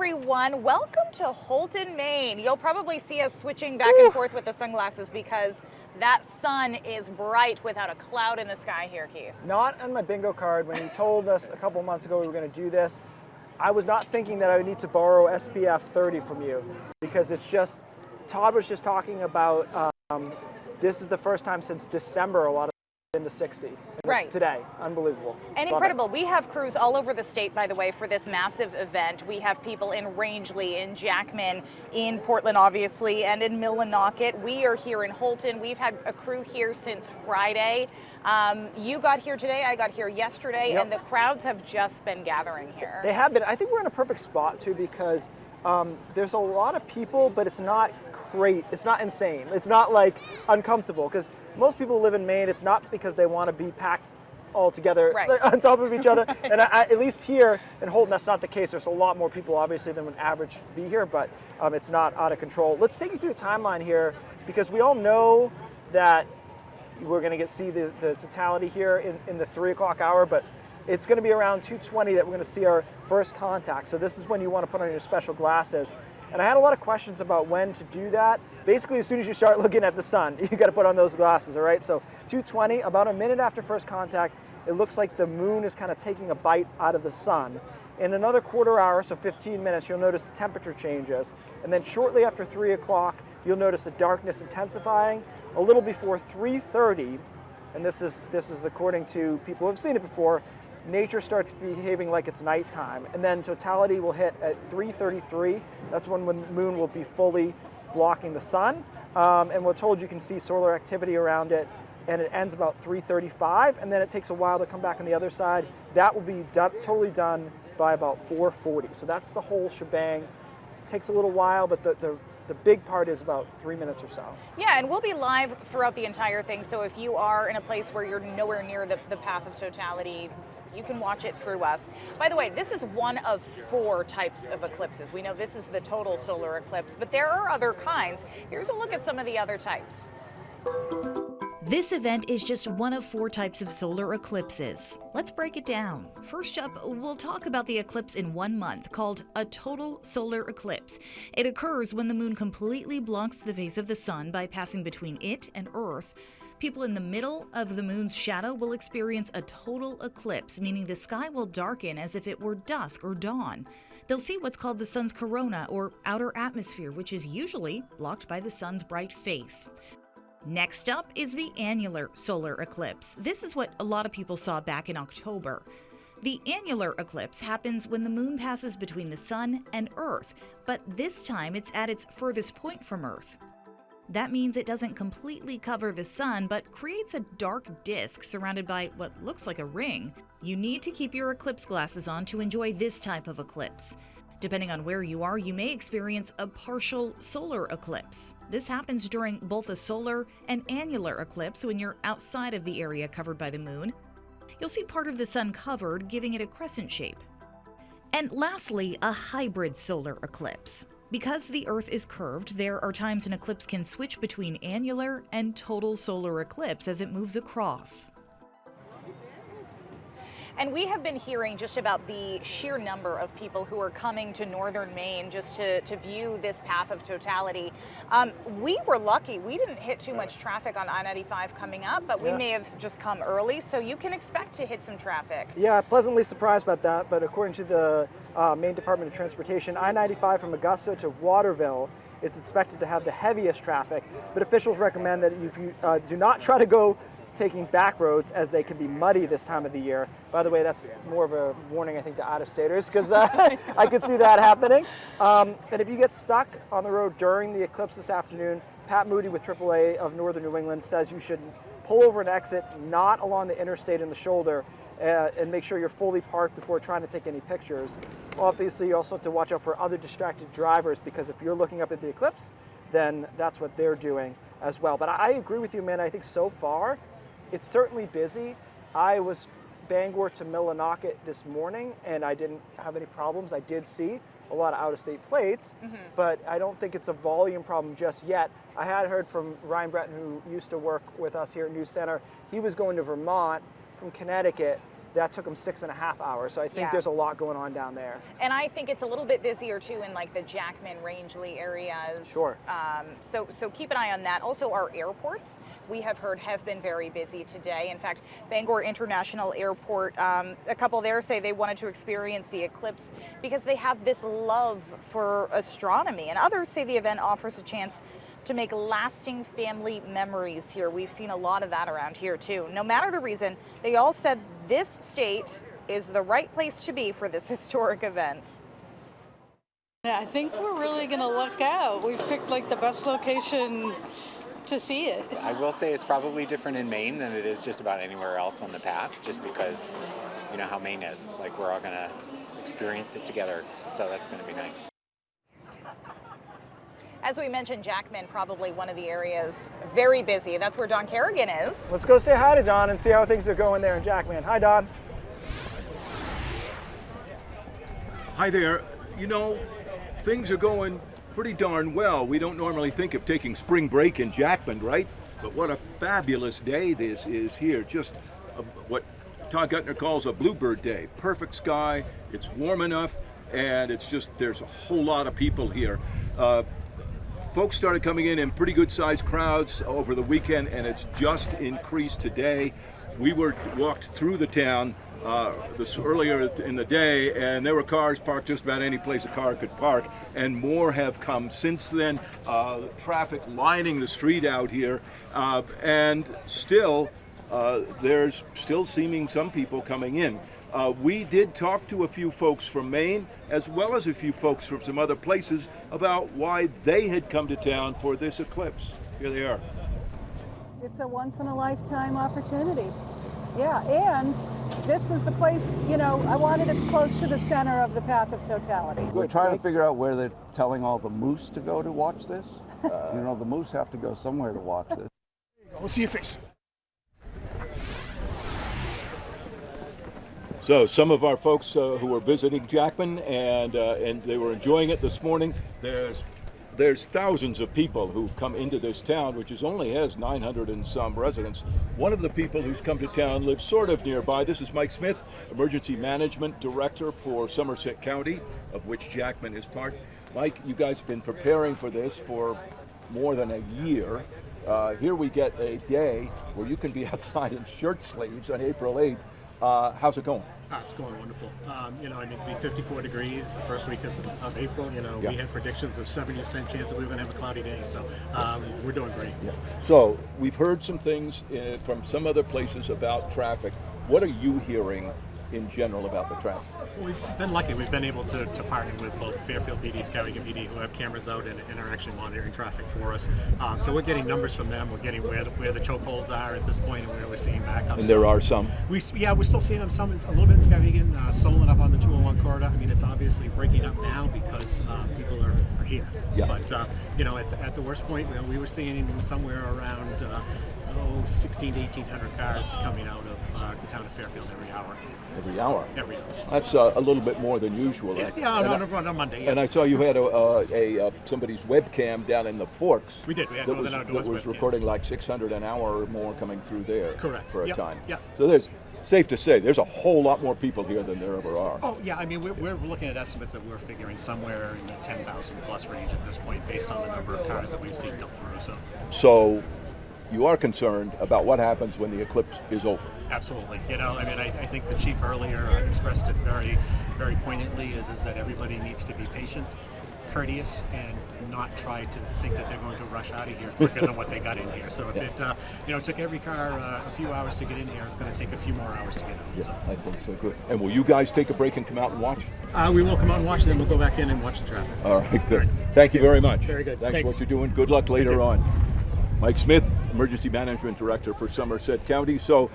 everyone. Welcome to Houlton, Maine. You'll probably see us switching back and forth with the sunglasses because that sun is bright without a cloud in the sky here, Keith. Not on my bingo card. When you told us a couple months ago we were going to do this, I was not thinking that I would need to borrow SPF 30 from you because it's just, Todd was just talking about this is the first time since December a lot of into 60. And Right. It's today. Unbelievable. And Love incredible. it. We have crews all over the state, by the way, for this massive event. We have people in Rangeley, in Jackman, in Portland, obviously, and in Millinocket. We are here in Houlton. We've had a crew here since Friday. You got here today, I got here yesterday, Yep. and the crowds have just been gathering here. They have been. I think we're in a perfect spot too because there's a lot of people, but it's not great. It's not insane. It's not like uncomfortable because most people live in Maine. It's not because they want to be packed all together Right. on top of each other. And at least here in Houlton, that's not the case. There's a lot more people, obviously, than would average be here, but it's not out of control. Let's take you through the timeline here because we all know that we're going to see the totality here in the 3 o'clock hour, but it's going to be around 2:20 that we're going to see our first contact. So this is when you want to put on your special glasses. And I had a lot of questions about when to do that. Basically, as soon as you start looking at the sun, you got to put on those glasses, all right? So 2:20, about a minute after first contact, it looks like the moon is kind of taking a bite out of the sun. In another quarter hour, so 15 minutes, you'll notice the temperature changes. And then shortly after 3 o'clock, you'll notice the darkness intensifying. A little before 3:30, and this is according to people who have seen it before, nature starts behaving like it's nighttime. And then totality will hit at 3:33. That's when the moon will be fully blocking the sun. And we're told you can see solar activity around it. And it ends about 3:35. And then it takes a while to come back on the other side. That will be totally done by about 4:40. So that's the whole shebang. It takes a little while, but the big part is about 3 minutes or so. Yeah, and we'll be live throughout the entire thing, so if you are in a place where you're nowhere near the path of totality, you can watch it through us. By the way, this is one of 4 types of eclipses. We know this is the total solar eclipse, but there are other kinds. Here's a look at some of the other types. This event is just one of 4 types of solar eclipses. Let's break it down. First up, we'll talk about the eclipse in 1 month called a total solar eclipse. It occurs when the moon completely blocks the face of the sun by passing between it and Earth. People in the middle of the moon's shadow will experience a total eclipse, meaning the sky will darken as if it were dusk or dawn. They'll see what's called the sun's corona, or outer atmosphere, which is usually blocked by the sun's bright face. Next up is the annular solar eclipse. This is what a lot of people saw back in October. The annular eclipse happens when the moon passes between the sun and Earth, but this time it's at its furthest point from Earth. That means it doesn't completely cover the sun, but creates a dark disk surrounded by what looks like a ring. You need to keep your eclipse glasses on to enjoy this type of eclipse. Depending on where you are, you may experience a partial solar eclipse. This happens during both a solar and annular eclipse when you're outside of the area covered by the moon. You'll see part of the sun covered, giving it a crescent shape. And lastly, a hybrid solar eclipse. Because the Earth is curved, there are times an eclipse can switch between annular and total solar eclipse as it moves across. And we have been hearing just about the sheer number of people who are coming to northern Maine just to view this path of totality. We were lucky. We didn't hit too much traffic on I-95 coming up, but we may have just come early, so you can expect to hit some traffic. Yeah, pleasantly surprised about that, but according to the Maine Department of Transportation, I-95 from Augusta to Waterville is expected to have the heaviest traffic, but officials recommend that if you do not try to go taking back roads as they can be muddy this time of the year. By the way, that's more of a warning, I think, to out-of-staters because I could see that happening. And if you get stuck on the road during the eclipse this afternoon, Pat Moody with AAA of Northern New England says you should pull over and exit not along the interstate in the shoulder and make sure you're fully parked before trying to take any pictures. Obviously, you also have to watch out for other distracted drivers because if you're looking up at the eclipse, then that's what they're doing as well. But I agree with you, man. I think so far, it's certainly busy. I was Bangor to Millinocket this morning and I didn't have any problems. I did see a lot of out-of-state plates, but I don't think it's a volume problem just yet. I had heard from Ryan Breton, who used to work with us here at News Center. He was going to Vermont from Connecticut that took them 6.5 hours. So I think there's a lot going on down there. And I think it's a little bit busier too in like the Jackman, Rangeley areas. Sure. So keep an eye on that. Also, our airports, we have heard, have been very busy today. In fact, Bangor International Airport, a couple there say they wanted to experience the eclipse because they have this love for astronomy. And others say the event offers a chance to make lasting family memories here. We've seen a lot of that around here too. No matter the reason, they all said this state is the right place to be for this historic event. Yeah, I think we're really gonna luck out. We've picked like the best location to see it. I will say it's probably different in Maine than it is just about anywhere else on the path, just because you know how Maine is. Like, we're all gonna experience it together, so that's gonna be nice. As we mentioned, Jackman, probably one of the areas very busy. That's where Don Kerrigan is. Let's go say hi to Don and see how things are going there in Jackman. Hi, Don. Hi there. You know, things are going pretty darn well. We don't normally think of taking spring break in Jackman, right? But what a fabulous day this is here. Just what Todd Guttner calls a bluebird day. Perfect sky, it's warm enough, and it's just, there's a whole lot of people here. Folks started coming in pretty good sized crowds over the weekend, and it's just increased today. We walked through the town this earlier in the day, and there were cars parked just about any place a car could park, and more have come since then. Traffic lining the street out here, and still there's still seeming some people coming in. We did talk to a few folks from Maine, as well as a few folks from some other places, about why they had come to town for this eclipse. Here they are. It's a once-in-a-lifetime opportunity. Yeah, and this is the place, you know, I wanted it close to the center of the path of totality. We're trying to figure out where they're telling all the moose to go to watch this. You know, the moose have to go somewhere to watch this. We'll see your face. So some of our folks who are visiting Jackman and they were enjoying it this morning. There's thousands of people who've come into this town, which only has 900 and some residents. One of the people who's come to town lives sort of nearby. This is Mike Smith, Emergency Management Director for Somerset County, of which Jackman is part. Mike, you guys have been preparing for this for more than a year. Here we get a day where you can be outside in shirt sleeves on April 8th. How's it going? It's going wonderful. You know, I mean, it'll be 54 degrees the first week of April. You know, Yeah. we had predictions of 70% chance that we were going to have a cloudy day, so we're doing great. Yeah. So we've heard some things from some other places about traffic. What are you hearing in general about the traffic? Well, we've been lucky. We've been able to partner with both Fairfield PD, Skowhegan PD, who have cameras out and are actually monitoring traffic for us. So we're getting numbers from them. We're getting where the chokeholds are at this point and where we're seeing backups. And there are some. We're still seeing them some a little bit in Skowhegan, Solon up on the 201 corridor. I mean, it's obviously breaking up now because people are here. Yeah. But you know, at the worst point, we were seeing somewhere around 1,600 to 1,800 cars coming out of the town of Fairfield every hour. Every hour? Every hour. That's a little bit more than usual. Yeah, on Monday. Yeah. And I saw you had somebody's webcam down in the Forks. We did. We had that Northern Outdoors that was webcam. recording like 600 an hour or more coming through there. Correct. For a Yep. time. Yep. So there's, safe to say, there's a whole lot more people here than there ever are. Oh yeah, I mean we're looking at estimates that we're figuring somewhere in the 10,000 plus range at this point, based on the number of cars that we've seen come through. So you are concerned about what happens when the eclipse is over. Absolutely. You know, I mean, I think the chief earlier expressed it very, very poignantly. Is that everybody needs to be patient, courteous, and not try to think that they're going to rush out of here quicker than what they got in here. So if it took every car a few hours to get in here, it's going to take a few more hours to get out. Yeah, So. I think so. Good. And will you guys take a break and come out and watch? We will come out and watch, then we'll go back in and watch the traffic. All right, good. Thank you very much. Very good. Thanks for Thanks. what you're doing. Good luck later on. Mike Smith, Emergency Management Director for Somerset County. So,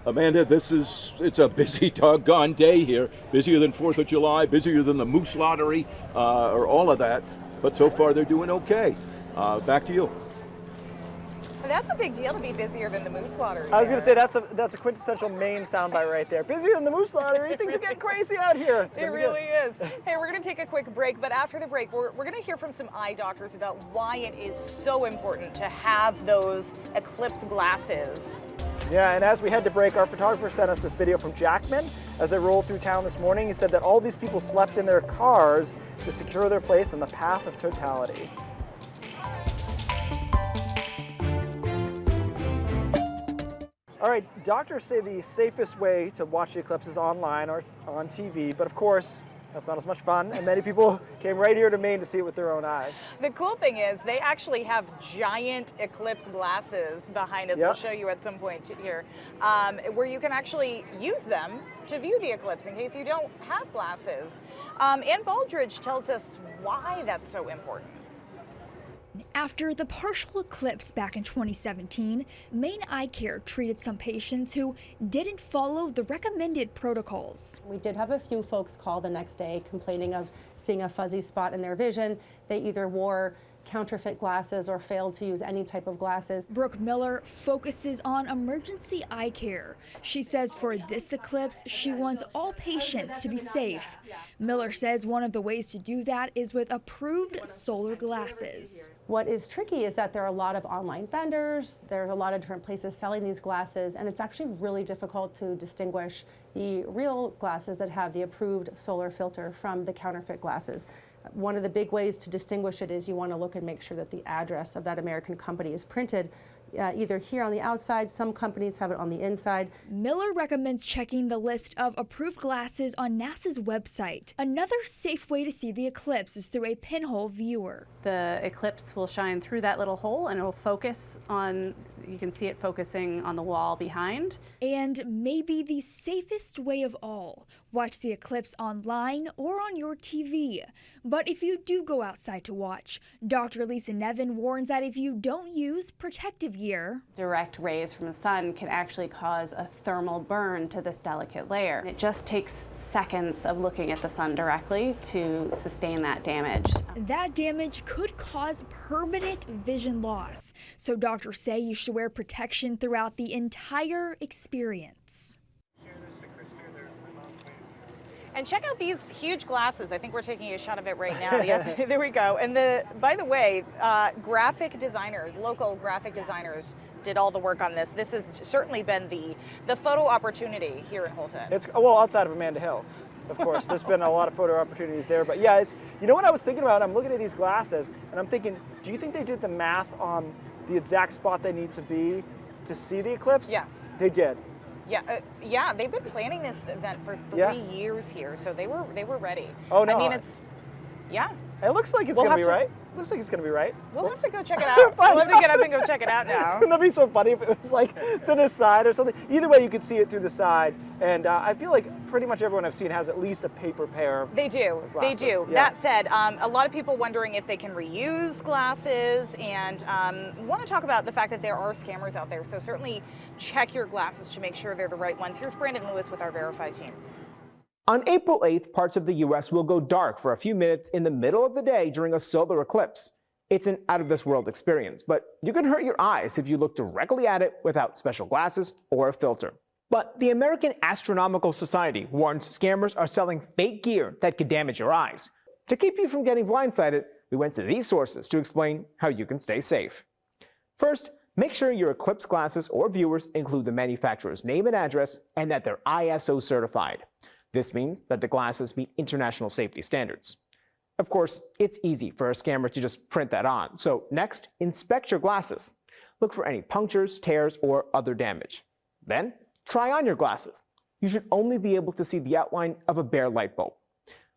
Amanda, it's a busy doggone day here. Busier than 4th of July, busier than the Moose Lottery, or all of that. But so far they're doing okay. Back to you. That's a big deal to be busier than the Moose Lottery. I was going to say that's a quintessential Maine soundbite right there. Busier than the Moose Lottery. Things are getting crazy out here. It really is. Hey, we're going to take a quick break, but after the break, we're going to hear from some eye doctors about why it is so important to have those eclipse glasses. Yeah, and as we head to break, our photographer sent us this video from Jackman as they rolled through town this morning. He said that all these people slept in their cars to secure their place in the path of totality. All right, doctors say the safest way to watch the eclipse is online or on TV, but of course, that's not as much fun, and many people came right here to Maine to see it with their own eyes. The cool thing is they actually have giant eclipse glasses behind us. Yep. We'll show you at some point here, where you can actually use them to view the eclipse in case you don't have glasses. Ann Baldridge tells us why that's so important. After the partial eclipse back in 2017, Maine Eye Care treated some patients who didn't follow the recommended protocols. We did have a few folks call the next day complaining of seeing a fuzzy spot in their vision. They either wore counterfeit glasses or failed to use any type of glasses. Brooke Miller focuses on emergency eye care. She says for this eclipse, she wants all patients to be safe. Miller says one of the ways to do that is with approved solar glasses. What is tricky is that there are a lot of online vendors, there are a lot of different places selling these glasses, and it's actually really difficult to distinguish the real glasses that have the approved solar filter from the counterfeit glasses. One of the big ways to distinguish it is you want to look and make sure that the address of that American company is printed either here on the outside, some companies have it on the inside. Miller recommends checking the list of approved glasses on NASA's website. Another safe way to see the eclipse is through a pinhole viewer. The eclipse will shine through that little hole and it will focus on, you can see it focusing on the wall behind. And maybe the safest way of all, watch the eclipse online or on your TV. But if you do go outside to watch, Dr. Lisa Nevin warns that if you don't use protective gear, direct rays from the sun can actually cause a thermal burn to this delicate layer. It just takes seconds of looking at the sun directly to sustain that damage. That damage could cause permanent vision loss. So doctors say you should wear protection throughout the entire experience. And check out these huge glasses. I think we're taking a shot of it right now. Yes, there we go. And by the way, graphic designers, local graphic designers did all the work on this. This has certainly been the photo opportunity here in Houlton. It's, well, outside of Amanda Hill, of course. There's been a lot of photo opportunities there. But yeah, you know what I was thinking about? I'm looking at these glasses and I'm thinking, do you think they did the math on the exact spot they need to be to see the eclipse? Yes. They did. Yeah, they've been planning this event for 3 years here, so they were ready. Oh no! I mean, It looks like it's gonna be right. Looks like it's gonna be right. We'll have to go check it out. We'll have to get up and go check it out now. Wouldn't that be so funny if it was like to the side or something? Either way, you could see it through the side, and I feel like pretty much everyone I've seen has at least a paper pair of They do. glasses. They do. Yeah. That said, a lot of people wondering if they can reuse glasses, and want to talk about the fact that there are scammers out there. So certainly check your glasses to make sure they're the right ones. Here's Brandon Lewis with our Verify team. On April 8th, parts of the U.S. will go dark for a few minutes in the middle of the day during a solar eclipse. It's an out-of-this-world experience, but you can hurt your eyes if you look directly at it without special glasses or a filter. But the American Astronomical Society warns scammers are selling fake gear that could damage your eyes. To keep you from getting blindsided, we went to these sources to explain how you can stay safe. First, make sure your eclipse glasses or viewers include the manufacturer's name and address and that they're ISO certified. This means that the glasses meet international safety standards. Of course, it's easy for a scammer to just print that on. So next, inspect your glasses. Look for any punctures, tears, or other damage. Then, try on your glasses. You should only be able to see the outline of a bare light bulb.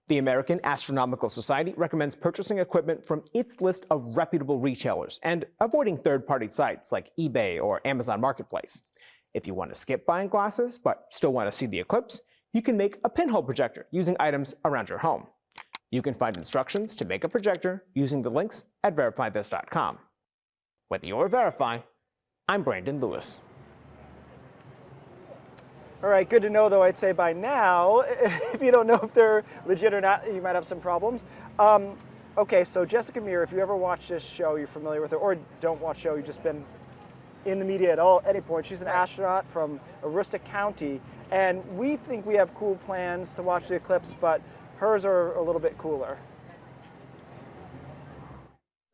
The American Astronomical Society recommends purchasing equipment from its list of reputable retailers and avoiding third-party sites like eBay or Amazon Marketplace. If you want to skip buying glasses but still want to see the eclipse, you can make a pinhole projector using items around your home. You can find instructions to make a projector using the links at verifythis.com. With your Verify, I'm Brandon Lewis. All right, good to know though, I'd say by now, if you don't know if they're legit or not, you might have some problems. Okay, so Jessica Meir, if you ever watch this show, you're familiar with her, or don't watch the show, you've just been in the media at all, any point. She's an astronaut from Aroostook County, and we think we have cool plans to watch the eclipse, but hers are a little bit cooler.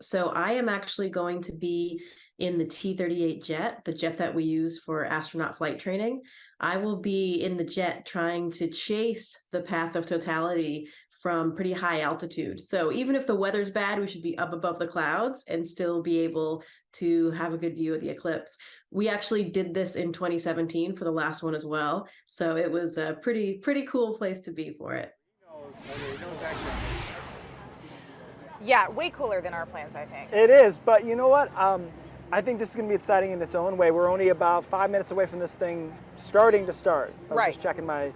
So I am actually going to be in the T-38 jet, the jet that we use for astronaut flight training. I will be in the jet trying to chase the path of totality from pretty high altitude. So even if the weather's bad, we should be up above the clouds and still be able to have a good view of the eclipse. We actually did this in 2017 for the last one as well. So it was a pretty cool place to be for it. Yeah, way cooler than our plans, I think. It is, but you know what? I think this is going to be exciting in its own way. We're only about 5 minutes away from this thing starting to start. I was just checking my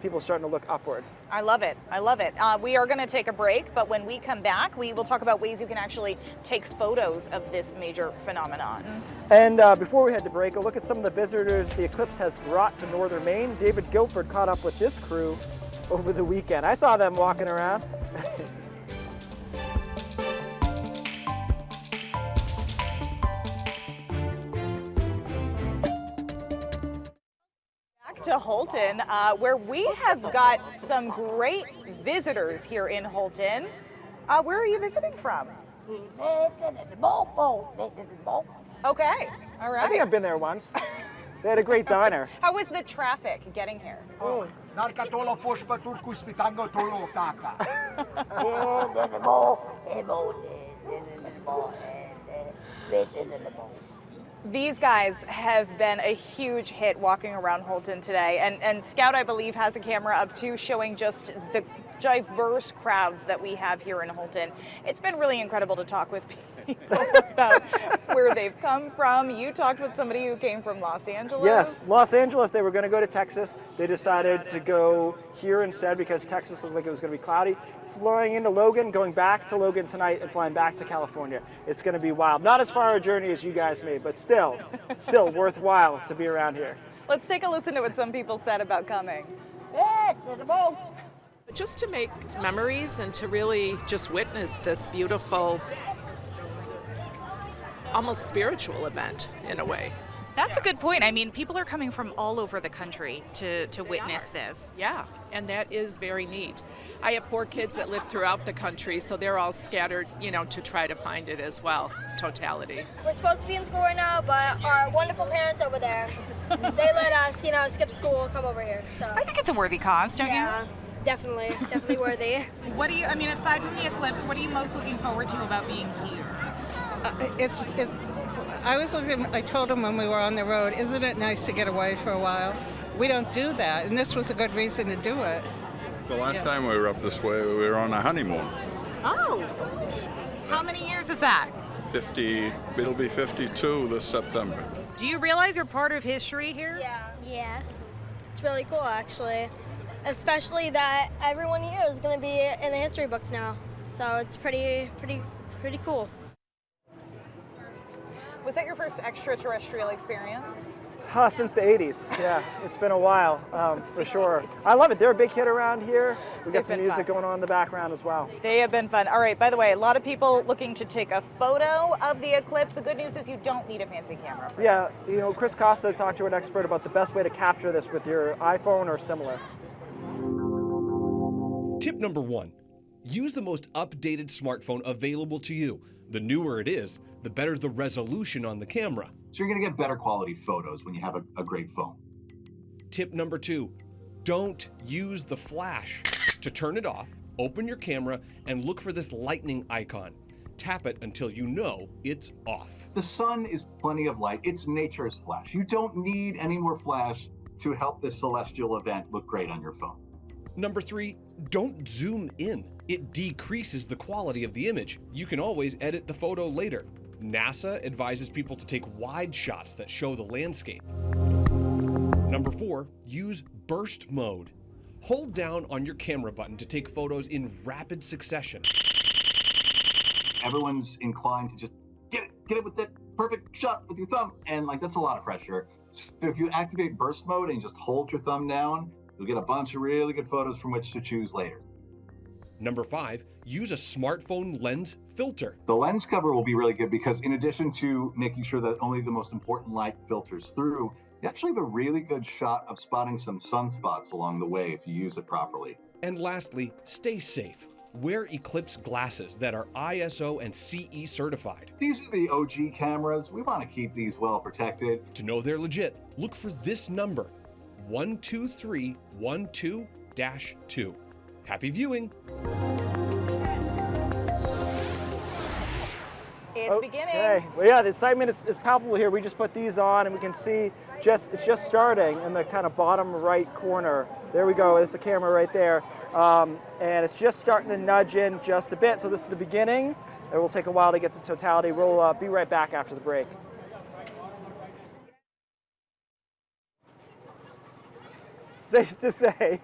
people starting to look upward. I love it. I love it. We are going to take a break, but when we come back, we will talk about ways you can actually take photos of this major phenomenon. And before we head to break, a look at some of the visitors the eclipse has brought to northern Maine. David Guilford caught up with this crew over the weekend. I saw them walking around. To Houlton, where we have got some great visitors here in Houlton. Where are you visiting from? Okay, all right. I think I've been there once. They had a great diner. How was the traffic getting here? These guys have been a huge hit walking around Houlton today, and Scout, I believe, has a camera up too, showing just the diverse crowds that we have here in Houlton. It's been really incredible to talk with people about where they've come from. You talked with somebody who came from Los Angeles. Yes, Los Angeles. They were going to go to Texas. They decided to go here instead because Texas looked like it was going to be cloudy. Flying into Logan, going back to Logan tonight, and flying back to California. It's going to be wild. Not as far a journey as you guys made, but still worthwhile to be around here. Let's take a listen to what some people said about coming. Just to make memories and to really just witness this beautiful, almost spiritual event in a way. That's a good point. I mean, people are coming from all over the country to witness this. Yeah, and that is very neat. I have 4 kids that live throughout the country, so they're all scattered, to try to find it as well, totality. We're supposed to be in school right now, but our wonderful parents over there, they let us, skip school, come over here. So I think it's a worthy cause, don't you? Yeah, definitely worthy. What do you, aside from the eclipse, what are you most looking forward to about being here? I told him when we were on the road, isn't it nice to get away for a while? We don't do that, and this was a good reason to do it. The last time we were up this way, we were on a honeymoon. Oh, how many years is that? 50, it'll be 52 this September. Do you realize you're part of history here? Yeah. Yes. It's really cool, actually. Especially that everyone here is going to be in the history books now. So it's pretty cool. Was that your first extraterrestrial experience? Since the 80s, yeah. It's been a while, for sure. I love it. They're a big hit around here. We've got some music going on in the background as well. They have been fun. All right, by the way, a lot of people looking to take a photo of the eclipse. The good news is you don't need a fancy camera for this. Chris Costa talked to an expert about the best way to capture this with your iPhone or similar. Tip number 1, use the most updated smartphone available to you. The newer it is, the better the resolution on the camera. So you're going to get better quality photos when you have a great phone. Tip number 2, don't use the flash. To turn it off, open your camera and look for this lightning icon. Tap it until you know it's off. The sun is plenty of light. It's nature's flash. You don't need any more flash to help this celestial event look great on your phone. Number 3, don't zoom in. It decreases the quality of the image. You can always edit the photo later. NASA advises people to take wide shots that show the landscape. Number 4, use burst mode. Hold down on your camera button to take photos in rapid succession. Everyone's inclined to just get it with that perfect shot with your thumb, and that's a lot of pressure. So if you activate burst mode and just hold your thumb down, you'll get a bunch of really good photos from which to choose later. Number 5, use a smartphone lens filter. The lens cover will be really good because in addition to making sure that only the most important light filters through, you actually have a really good shot of spotting some sunspots along the way if you use it properly. And lastly, stay safe. Wear Eclipse glasses that are ISO and CE certified. These are the OG cameras. We want to keep these well protected. To know they're legit, look for this number, 12312-2. Happy viewing. It's beginning. Okay. Well, yeah, the excitement is palpable here. We just put these on, and we can see it's just starting in the kind of bottom right corner. There we go. There's a camera right there, and it's just starting to nudge in just a bit. So this is the beginning. It will take a while to get to totality. We'll be right back after the break. Safe to say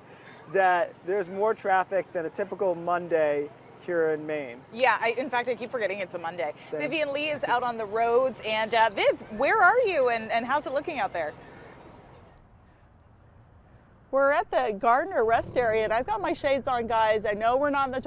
that there's more traffic than a typical Monday here in Maine. Yeah, in fact, I keep forgetting it's a Monday. Same. Vivian Lee is out on the roads. And Viv, where are you and how's it looking out there? We're at the Gardner rest area, and I've got my shades on, guys. I know we're not in the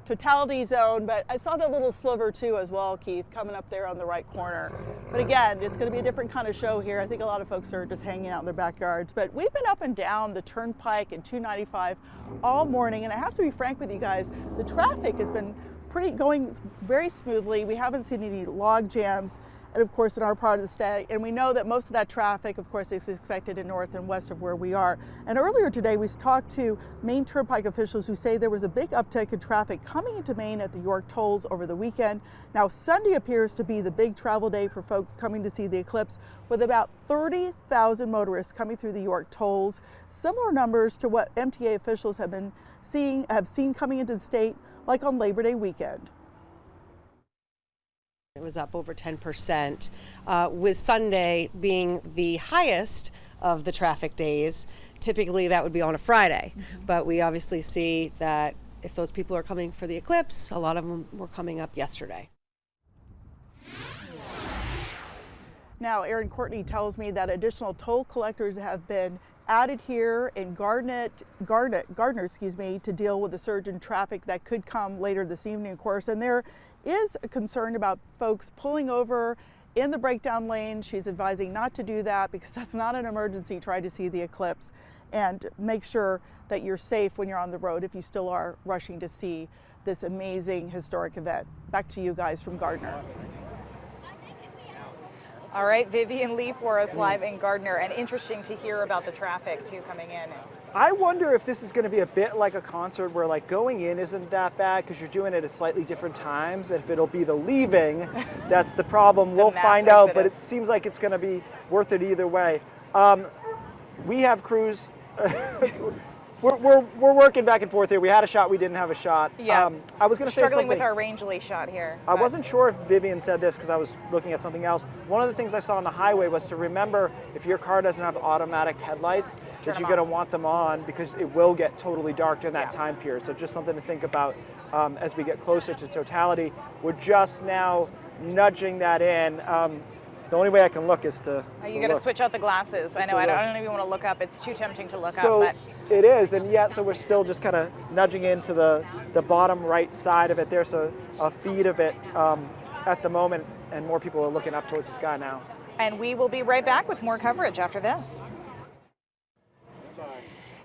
totality zone, but I saw that little sliver too as well, Keith, coming up there on the right corner. But again, it's going to be a different kind of show here. I think a lot of folks are just hanging out in their backyards. But we've been up and down the Turnpike and 295 all morning, and I have to be frank with you guys, the traffic has been going very smoothly. We haven't seen any log jams. And of course, in our part of the state, and we know that most of that traffic, of course, is expected in north and west of where we are. And earlier today, we talked to Maine Turnpike officials who say there was a big uptick in traffic coming into Maine at the York tolls over the weekend. Now, Sunday appears to be the big travel day for folks coming to see the eclipse, with about 30,000 motorists coming through the York tolls. Similar numbers to what MTA officials have seen coming into the state, like on Labor Day weekend. It was up over 10%, with Sunday being the highest of the traffic days. Typically that would be on a Friday, but we obviously see that if those people are coming for the eclipse, a lot of them were coming up yesterday. Now, Aaron Courtney tells me that additional toll collectors have been added here in Gardner, to deal with the surge in traffic that could come later this evening, of course. And there is a concern about folks pulling over in the breakdown lane. She's advising not to do that because that's not an emergency. Try to see the eclipse and make sure that you're safe when you're on the road if you still are rushing to see this amazing historic event. Back to you guys from Gardner. All right, Vivian Lee for us live in Gardner, and interesting to hear about the traffic too coming in. I wonder if this is going to be a bit like a concert where like going in isn't that bad because you're doing it at slightly different times. If it'll be the leaving, that's the problem. We'll find out, but it seems like it's going to be worth it either way. We have crews. We're working back and forth here. We had a shot, we didn't have a shot. Yeah, I was going to say something. Struggling with our Rangeley shot here. I wasn't sure if Vivian said this because I was looking at something else. One of the things I saw on the highway was to remember if your car doesn't have automatic headlights, that you're going to want them on because it will get totally dark during that time period. So just something to think about as we get closer to totality. We're just now nudging that in. The only way I can look is to You got to switch out the glasses. I know. I don't even want to look up. It's too tempting to look up. So But it is, and yet so we're still just kind of nudging into the bottom right side of it. There's a feed of it at the moment, and more people are looking up towards the sky now. And we will be right back with more coverage after this.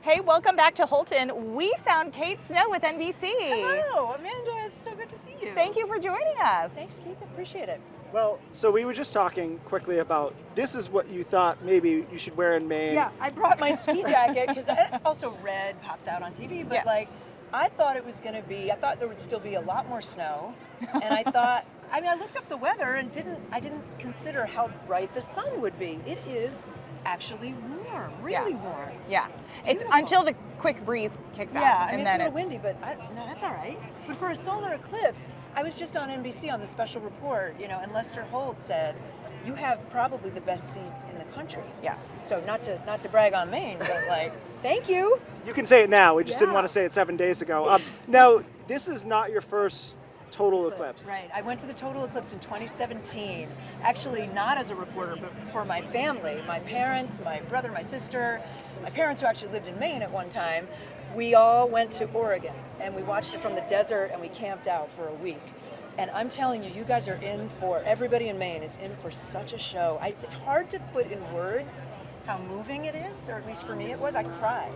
Hey, welcome back to Houlton. We found Kate Snow with NBC. Hello, Amanda. It's so good to see you. Thank you for joining us. Thanks, Keith. I appreciate it. Well, so we were just talking quickly about this is what you thought maybe you should wear in Maine. Yeah, I brought my ski jacket because also red pops out on TV, but like I thought it was going to be, I thought there would still be a lot more snow, and I thought, I mean, I looked up the weather and I didn't consider how bright the sun would be. It is actually warm, really warm. Yeah, it's until the quick breeze kicks out. Yeah, I mean, and it's a then little windy, but no, that's all right. But for a solar eclipse, I was just on NBC on the special report, and Lester Holt said, you have probably the best seat in the country. Yes. So not to brag on Maine, but like, thank you. You can say it now. We just didn't want to say it 7 days ago. Now, this is not your first total eclipse. Right. I went to the total eclipse in 2017. Actually, not as a reporter, but for my family, my parents, my brother, my sister, my parents who actually lived in Maine at one time. We all went to Oregon and we watched it from the desert and we camped out for a week. And I'm telling you, you guys are in for, everybody in Maine is in for such a show. It's hard to put in words how moving it is, or at least for me it was. I cried.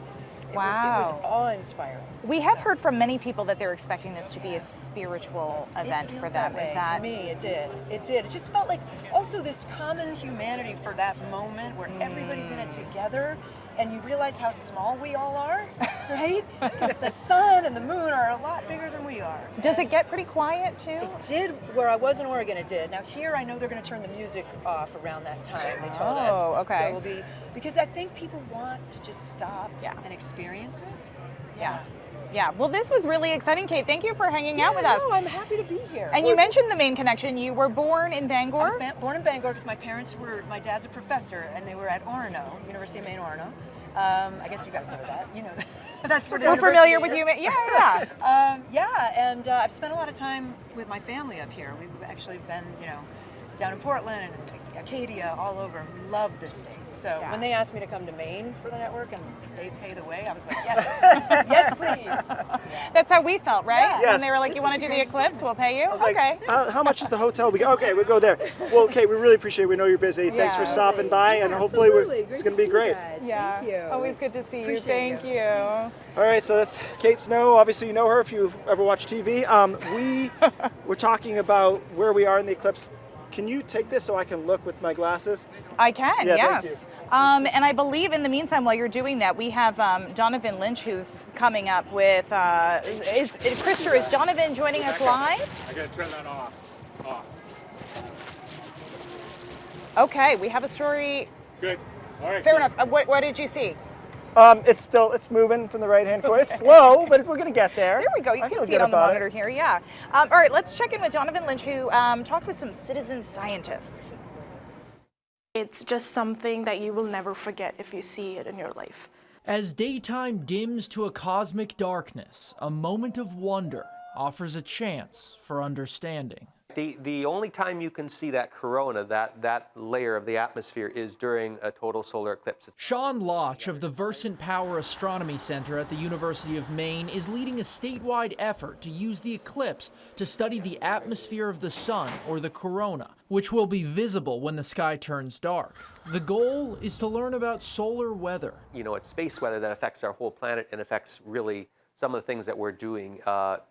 Wow. It was awe-inspiring. We have heard from many people that they're expecting this to be a spiritual event for them. That way. Is that To me, it did. It did. It just felt like also this common humanity for that moment where everybody's in it together, and you realize how small we all are, right? Because the sun and the moon are a lot bigger than we are. Does it get pretty quiet too? It did. Where I was in Oregon, it did. Now here, I know they're going to turn the music off around that time. They told us. Oh, okay. So it'll be because I think people want to just stop and experience it. Yeah. Yeah. Well, this was really exciting, Kate. Thank you for hanging out with us. No, I'm happy to be here. And you mentioned the Maine connection. You were born in Bangor? I was born in Bangor because my dad's a professor, and they were at Orono, University of Maine, Orono. I guess you guys know that. You know that. That's where the We're familiar with university you. is. Yeah. And I've spent a lot of time with my family up here. We've actually been, down in Portland and Acadia, all over. Love this state. So when they asked me to come to Maine for the network and they pay the way, I was like, yes, yes, please. That's how we felt, right? Yes. When they were like, you want to do the eclipse? We'll pay you? Like, how much is the hotel? Okay, we'll go there. Well, Kate, we really appreciate it. We know you're busy. Thanks for stopping by, and hopefully it's going to be great. Yeah. Thank you. Always good to see you. Appreciate Thank you. All right, so that's Kate Snow. Obviously, you know her if you ever watch TV. We're talking about where we are in the eclipse. Can you take this so I can look with my glasses? I can, Yeah, yes. And I believe in the meantime, while you're doing that, we have Donovan Lynch who's coming up with, Christer, is Donovan joining us live? I gotta turn that off. Okay, we have a story. Good. All right. Fair enough. What did you see? It's moving from the right-hand corner. It's slow, but we're going to get there. There we go. You I can feel see it good on the about monitor here, yeah. All right, let's check in with Donovan Lynch, who talked with some citizen scientists. It's just something that you will never forget if you see it in your life. As daytime dims to a cosmic darkness, a moment of wonder offers a chance for understanding. The only time you can see that corona, that layer of the atmosphere, is during a total solar eclipse. Sean Loch of the Versant Power Astronomy Center at the University of Maine is leading a statewide effort to use the eclipse to study the atmosphere of the sun, or the corona, which will be visible when the sky turns dark. The goal is to learn about solar weather. It's space weather that affects our whole planet and affects really some of the things that we're doing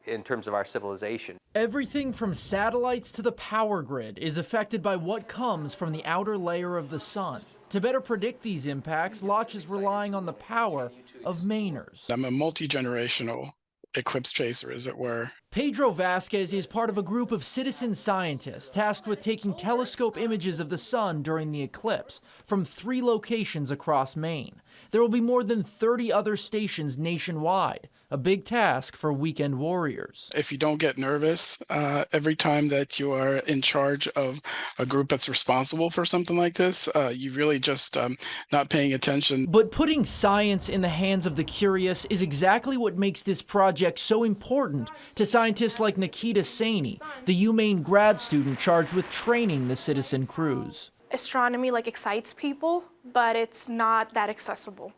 in terms of our civilization. Everything from satellites to the power grid is affected by what comes from the outer layer of the sun. To better predict these impacts, Loch is relying on the power of Mainers. I'm a multi-generational eclipse chaser, as it were. Pedro Vasquez is part of a group of citizen scientists tasked with taking telescope images of the sun during the eclipse from 3 locations across Maine. There will be more than 30 other stations nationwide, a big task for weekend warriors. If you don't get nervous every time that you are in charge of a group that's responsible for something like this, you really just not paying attention. But putting science in the hands of the curious is exactly what makes this project so important to scientists like Nikita Saini, the UMaine grad student charged with training the citizen crews. Astronomy excites people, but it's not that accessible.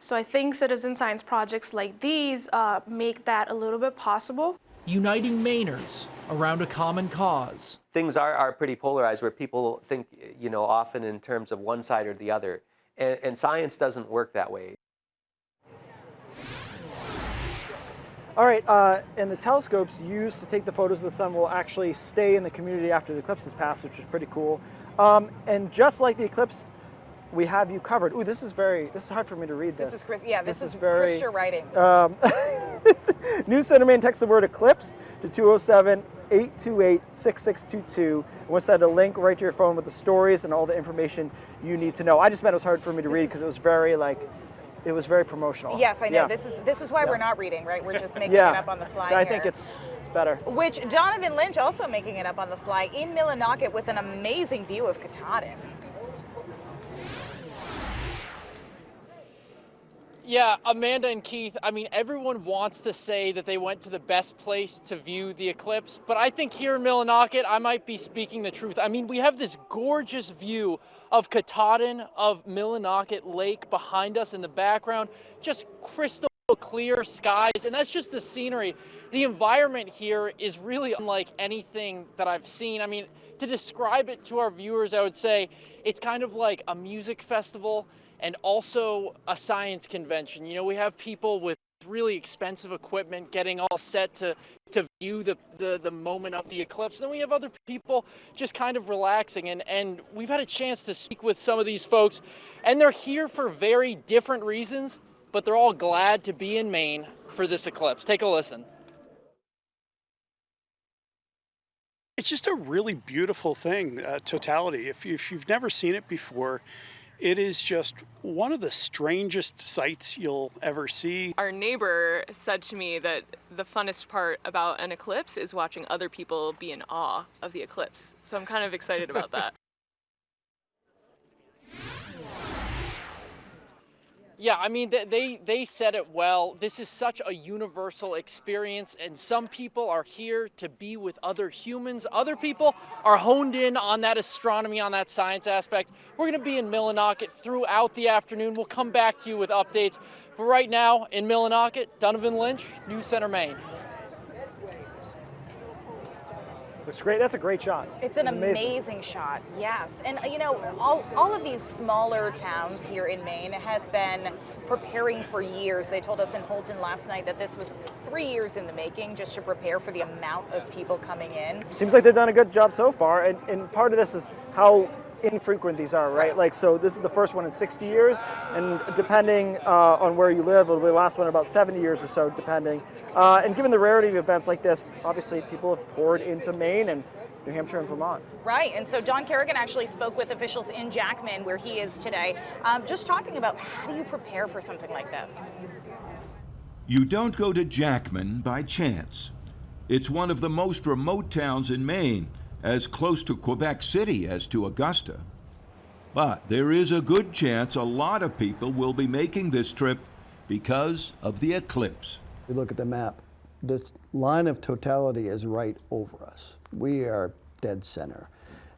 So I think citizen science projects like these make that a little bit possible. Uniting Mainers around a common cause. Things are pretty polarized, where people think, often in terms of one side or the other. And science doesn't work that way. All right, and the telescopes used to take the photos of the sun will actually stay in the community after the eclipse has passed, which is pretty cool. And just like the eclipse, we have you covered. Ooh, this is hard for me to read this. This is Chris, yeah, this is very Christer writing. News Center Maine, text the word eclipse to 207-828-6622. And we'll send a link right to your phone with the stories and all the information you need to know. I just meant it was hard for me to read because it was very promotional. Yes, I know. Yeah. This is why we're not reading, right? We're just making Yeah. it up on the fly I here. think it's better. Which Donovan Lynch also making it up on the fly in Millinocket with an amazing view of Katahdin. Yeah, Amanda and Keith, everyone wants to say that they went to the best place to view the eclipse, but I think here in Millinocket, I might be speaking the truth. We have this gorgeous view of Katahdin, of Millinocket Lake behind us in the background, just crystal clear skies, and that's just the scenery. The environment here is really unlike anything that I've seen. To describe it to our viewers, I would say it's kind of like a music festival and also a science convention. You know, we have people with really expensive equipment getting all set to view the moment of the eclipse. Then we have other people just kind of relaxing, and we've had a chance to speak with some of these folks, and they're here for very different reasons, but they're all glad to be in Maine for this eclipse. Take a listen. It's just a really beautiful thing, Totality. If you've never seen it before, it is just one of the strangest sights you'll ever see. Our neighbor said to me that the funnest part about an eclipse is watching other people be in awe of the eclipse. So I'm kind of excited about that. Yeah, I mean, they said it well. This is such a universal experience, and some people are here to be with other humans. Other people are honed in on that astronomy, on that science aspect. We're going to be in Millinocket throughout the afternoon. We'll come back to you with updates. But right now, in Millinocket, Donovan Lynch, CENTER Maine. Looks great. That's a great shot. It's an amazing shot, yes. And you know, all of these smaller towns here in Maine have been preparing for years. They told us in Houlton last night that this was 3 years in the making just to prepare for the amount of people coming in. Seems like they've done a good job so far, and part of this is how infrequent these are, right? Like, so this is the first one in 60 years, and depending on where you live, it'll be the last one in about 70 years or so, depending. And given the rarity of events like this, obviously people have poured into Maine and New Hampshire and Vermont. Right, and so Don Kerrigan actually spoke with officials in Jackman, where he is today, just talking about how do you prepare for something like this? You don't go to Jackman by chance. It's one of the most remote towns in Maine, as close to Quebec City as to Augusta. But there is a good chance a lot of people will be making this trip because of the eclipse. You look at the map, the line of totality is right over us. We are dead center.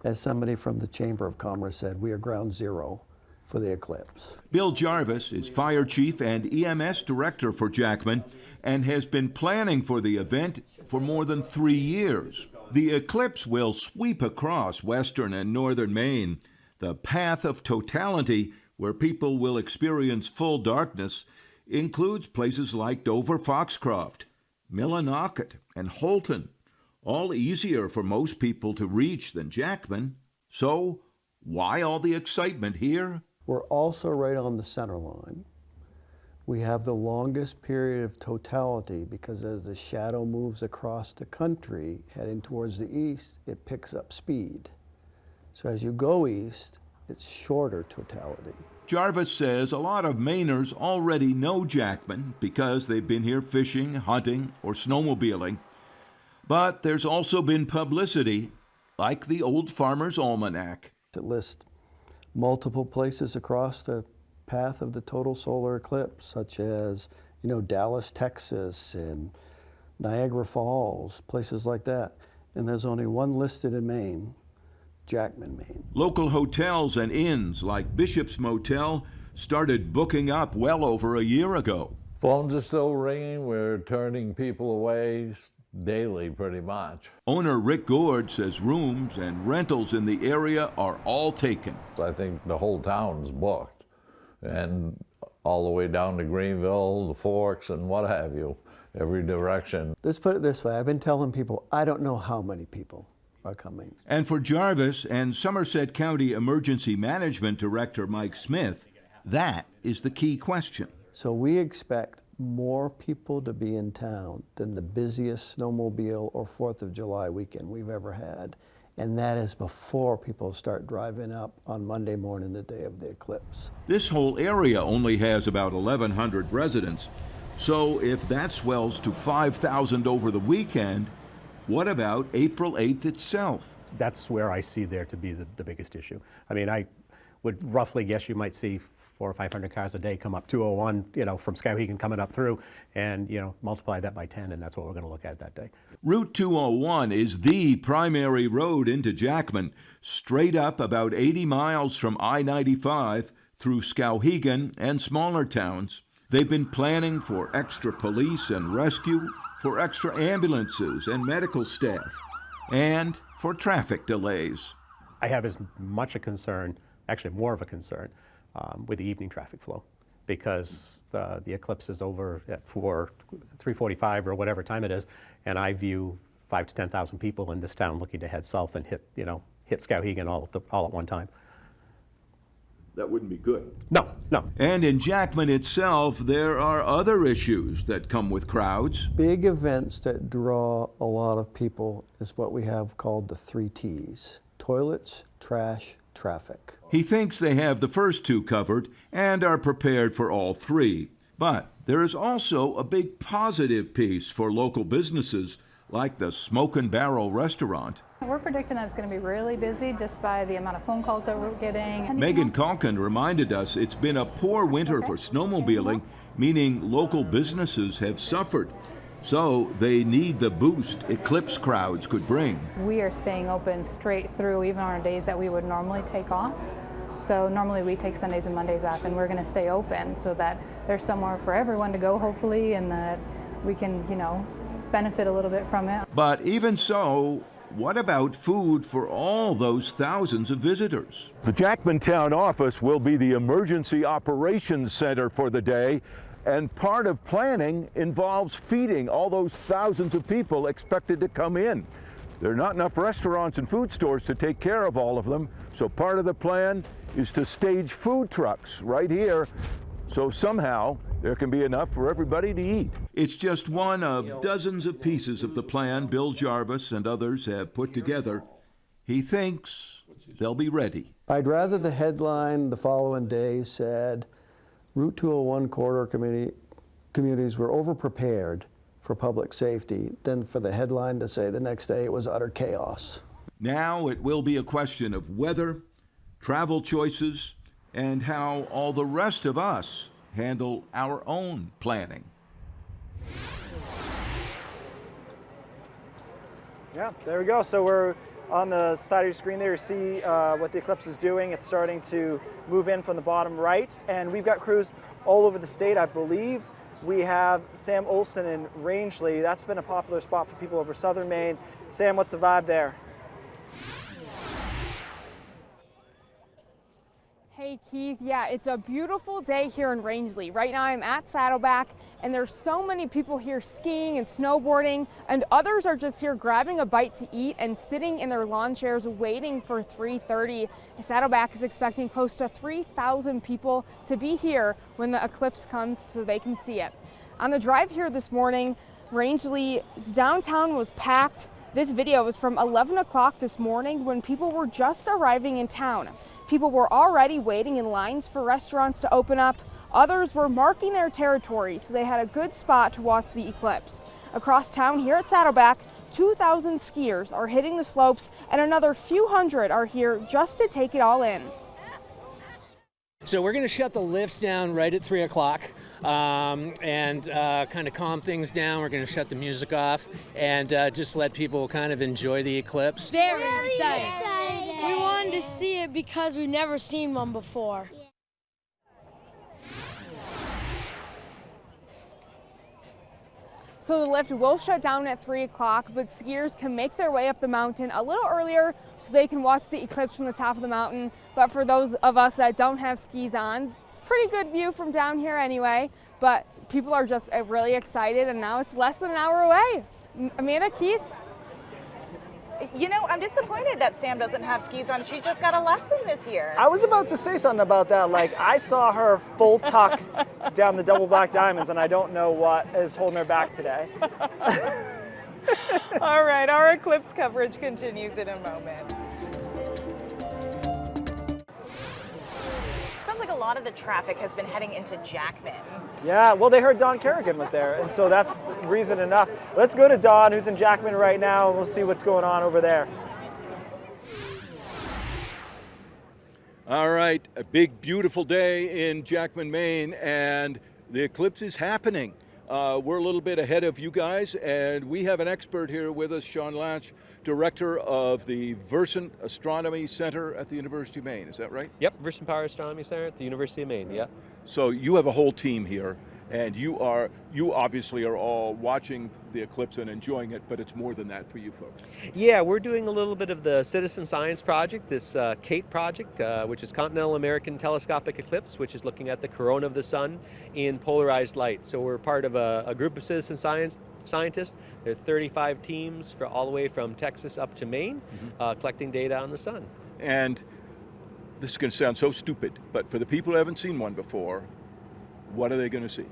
As somebody from the Chamber of Commerce said, we are ground zero for the eclipse. Bill Jarvis is fire chief and EMS director for Jackman and has been planning for the event for more than 3 years. The eclipse will sweep across western and northern Maine. The path of totality, where people will experience full darkness, includes places like Dover-Foxcroft, Millinocket, and Houlton, all easier for most people to reach than Jackman. So, why all the excitement here? We're also right on the center line. We have the longest period of totality because as the shadow moves across the country, heading towards the east, it picks up speed. So as you go east, it's shorter totality. Jarvis says a lot of Mainers already know Jackman because they've been here fishing, hunting, or snowmobiling. But there's also been publicity, like the Old Farmer's Almanac. It lists multiple places across the path of the total solar eclipse, such as, Dallas, Texas, and Niagara Falls, places like that. And there's only one listed in Maine, Jackman, Maine. Local hotels and inns like Bishop's Motel started booking up well over a year ago. Phones are still ringing. We're turning people away daily, pretty much. Owner Rick Gord says rooms and rentals in the area are all taken. I think the whole town's booked, and all the way down to Greenville, the Forks, and what have you, every direction. Let's put it this way. I've been telling people, I don't know how many people are coming. And for Jarvis and Somerset County Emergency Management Director Mike Smith, that is the key question. So we expect more people to be in town than the busiest snowmobile or 4th of July weekend we've ever had. And that is before people start driving up on Monday morning, the day of the eclipse. This whole area only has about 1,100 residents. So if that swells to 5,000 over the weekend, what about April 8th itself? That's where I see there to be the biggest issue. I mean, I would roughly guess you might see 400 or 500 cars a day come up 201, from Skowhegan coming up through, and, multiply that by 10, and that's what we're going to look at that day. Route 201 is the primary road into Jackman, straight up about 80 miles from I-95 through Skowhegan and smaller towns. They've been planning for extra police and rescue, for extra ambulances and medical staff. and for traffic delays. I have as much a concern, actually more of a concern, with the evening traffic flow, because the eclipse is over at 3:45 or whatever time it is, and I view 5,000 to 10,000 people in this town looking to head south and hit Skowhegan all at one time. That wouldn't be good. No, no. And in Jackman itself, there are other issues that come with crowds. Big events that draw a lot of people is what we have called the 3 T's: toilets, trash, traffic. He thinks they have the first 2 covered and are prepared for all 3. But there is also a big positive piece for local businesses like the Smoke and Barrel restaurant. We're predicting that it's going to be really busy just by the amount of phone calls that we're getting. Megan Calkin reminded us it's been a poor winter for snowmobiling, meaning local businesses have suffered. So they need the boost eclipse crowds could bring. We are staying open straight through, even on days that we would normally take off. So normally we take Sundays and Mondays off, and we're going to stay open so that there's somewhere for everyone to go, hopefully, and that we can, benefit a little bit from it. But even so, what about food for all those thousands of visitors? The Jackman Town office will be the emergency operations center for the day, and part of planning involves feeding all those thousands of people expected to come in. There are not enough restaurants and food stores to take care of all of them, so part of the plan is to stage food trucks right here, so somehow there can be enough for everybody to eat. It's just one of dozens of pieces of the plan Bill Jarvis and others have put together. He thinks they'll be ready. I'd rather the headline the following day said, Route 201 corridor communities were overprepared for public safety, than for the headline to say the next day it was utter chaos. Now it will be a question of weather, travel choices, and how all the rest of us handle our own planning. Yeah, there we go. So we're on the side of your screen there. You see what the eclipse is doing. It's starting to move in from the bottom right, and we've got crews all over the state. I believe we have Sam Olson in Rangeley. That's been a popular spot for people over southern Maine. Sam, what's the vibe there? Hey Keith, yeah, it's a beautiful day here in Rangeley. Right now I'm at Saddleback, and there's so many people here skiing and snowboarding, and others are just here grabbing a bite to eat and sitting in their lawn chairs waiting for 3:30. Saddleback is expecting close to 3,000 people to be here when the eclipse comes so they can see it. On the drive here this morning, Rangeley's downtown was packed. This video was from 11 o'clock this morning when people were just arriving in town. People were already waiting in lines for restaurants to open up. Others were marking their territory, so they had a good spot to watch the eclipse. Across town here at Saddleback, 2,000 skiers are hitting the slopes, and another few hundred are here just to take it all in. So we're going to shut the lifts down right at 3 o'clock and kind of calm things down. We're going to shut the music off and just let people kind of enjoy the eclipse. Very excited. We wanted to see it because we've never seen one before. So the lift will shut down at 3 o'clock, but skiers can make their way up the mountain a little earlier so they can watch the eclipse from the top of the mountain. But for those of us that don't have skis on, it's a pretty good view from down here anyway. But people are just really excited, and now it's less than an hour away. Amanda, Keith? You know, I'm disappointed that Sam doesn't have skis on. She just got a lesson this year. I was about to say something about that. Like, I saw her full tuck down the double black diamonds, and I don't know what is holding her back today. All right, our eclipse coverage continues in a moment. Sounds like a lot of the traffic has been heading into Jackman. Yeah, well, they heard Don Kerrigan was there, and so that's reason enough. Let's go to Don, who's in Jackman right now, and we'll see what's going on over there. All right, a big, beautiful day in Jackman, Maine, and the eclipse is happening. We're a little bit ahead of you guys, and we have an expert here with us, Sean Latch, director of the Versant Astronomy Center at the University of Maine. Is that right? Yep, Versant Power Astronomy Center at the University of Maine, yeah. So you have a whole team here, And you obviously are all watching the eclipse and enjoying it, but it's more than that for you folks. Yeah, we're doing a little bit of the citizen science project, this CATE project, which is Continental American Telescopic Eclipse, which is looking at the corona of the sun in polarized light. So we're part of a group of citizen scientists. There are 35 teams all the way from Texas up to Maine, collecting data on the sun. And this is going to sound so stupid, but for the people who haven't seen one before, what are they going to see?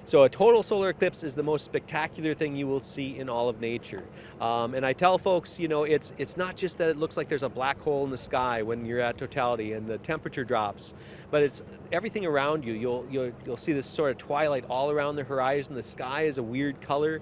So a total solar eclipse is the most spectacular thing you will see in all of nature. And I tell folks, you know, it's not just that it looks like there's a black hole in the sky when you're at totality and the temperature drops, but it's everything around you. You'll see this sort of twilight all around the horizon. The sky is a weird color.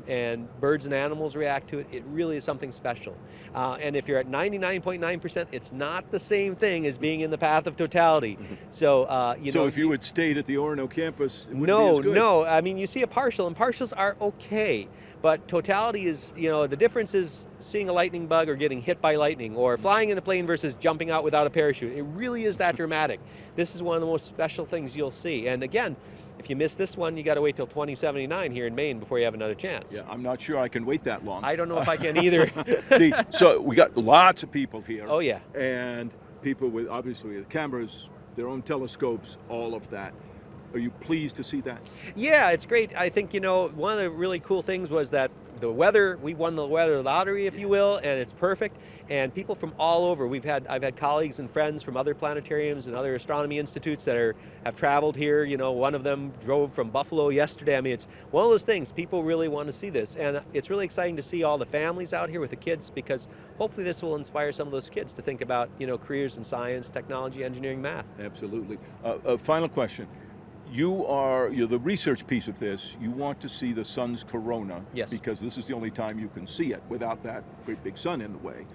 And birds and animals react to it. It really is something special. And if you're at 99.9%, it's not the same thing as being in the path of totality. So, So if you had stayed at the Orono campus, it wouldn't be no, as good. no. I mean, you see a partial, and partials are okay. But totality is, you know, the difference is seeing a lightning bug or getting hit by lightning, or flying in a plane versus jumping out without a parachute. It really is that dramatic. This is one of the most special things you'll see. And again, if you miss this one, you got to wait till 2079 here in Maine before you have another chance. Yeah, I'm not sure I can wait that long. I don't know if I can either. So we got lots of people here. Oh yeah. And people with obviously the cameras, their own telescopes, all of that. Are you pleased to see that? Yeah, it's great. I think, you know, one of the really cool things was that the weather, we won the weather lottery, if you will, and it's perfect. And people from all over, I've had colleagues and friends from other planetariums and other astronomy institutes that have traveled here. You know, one of them drove from Buffalo yesterday. I mean, it's one of those things, people really want to see this. And it's really exciting to see all the families out here with the kids, because hopefully this will inspire some of those kids to think about, you know, careers in science, technology, engineering, math. Absolutely. Final question. You're the research piece of this. You want to see the sun's corona. Yes. Because this is the only time you can see it without that great big sun in the way.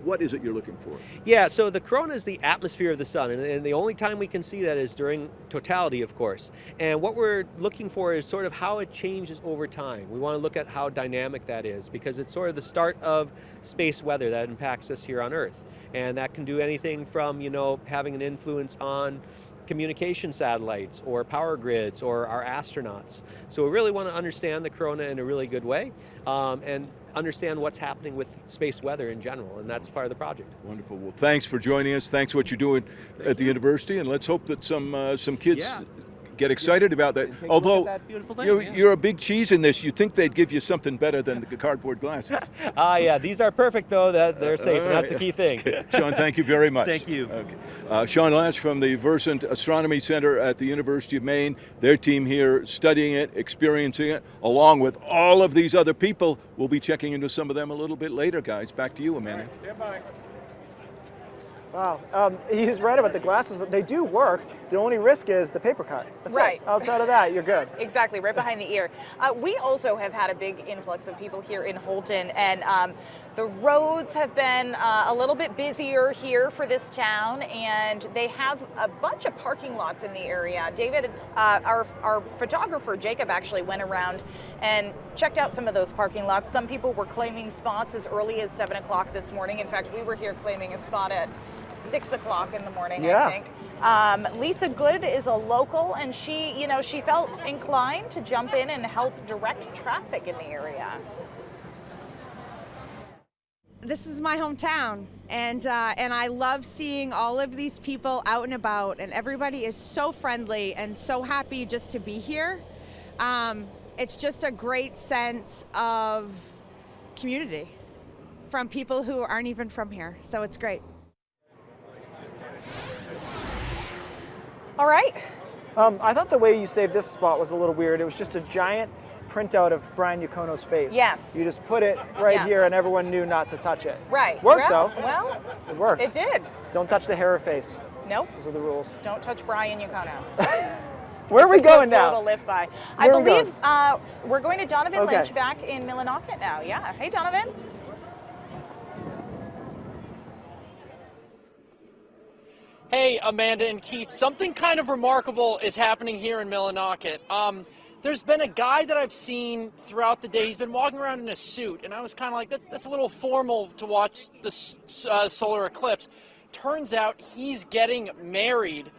What is it you're looking for? Yeah, so the corona is the atmosphere of the sun, and the only time we can see that is during totality, of course. And what we're looking for is sort of how it changes over time. We want to look at how dynamic that is, because it's sort of the start of space weather that impacts us here on Earth. And that can do anything from, you know, having an influence on communication satellites or power grids or our astronauts. So we really want to understand the corona in a really good way, and understand what's happening with space weather in general, and that's part of the project. Wonderful. Well, thanks for joining us. Thanks for what you're doing at the university, and let's hope that some kids get excited about that. Although you're a big cheese in this, you'd think they'd give you something better than the cardboard glasses. Yeah, these are perfect though. That they're safe, and that's the key thing. Sean, thank you very much. Thank you. Okay. Sean Latch from the Versant Astronomy Center at the University of Maine. Their team here studying it, experiencing it, along with all of these other people. We'll be checking into some of them a little bit later, guys. Back to you, Amanda. Stand by. Wow, he's right about the glasses. They do work. The only risk is the paper cut. That's Right. it. Outside of that, you're good. Exactly, right behind the ear. We also have had a big influx of people here in Houlton, and the roads have been a little bit busier here for this town, and they have a bunch of parking lots in the area. David, our photographer, Jacob, actually went around and checked out some of those parking lots. Some people were claiming spots as early as 7 o'clock this morning. In fact, we were here claiming a spot at 6 o'clock in the morning, I think. Lisa Good is a local, and she felt inclined to jump in and help direct traffic in the area. This is my hometown, and I love seeing all of these people out and about, and everybody is so friendly and so happy just to be here. It's just a great sense of community from people who aren't even from here, so it's great. All right. I thought the way you saved this spot was a little weird. It was just a giant printout of Brian Yacono's face. Yes. You just put it right here, and everyone knew not to touch it. Right. Worked well, though. Well, it worked. It did. Don't touch the hair or face. Nope. Those are the rules. Don't touch Brian Yacono. Where are we going now? To live by. Where I are we believe we're going to Donovan Okay. Lynch back in Millinocket now. Yeah. Hey, Donovan. Hey, Amanda and Keith, something kind of remarkable is happening here in Millinocket. There's been a guy that I've seen throughout the day. He's been walking around in a suit, and I was kind of like, that's a little formal to watch the solar eclipse. Turns out he's getting married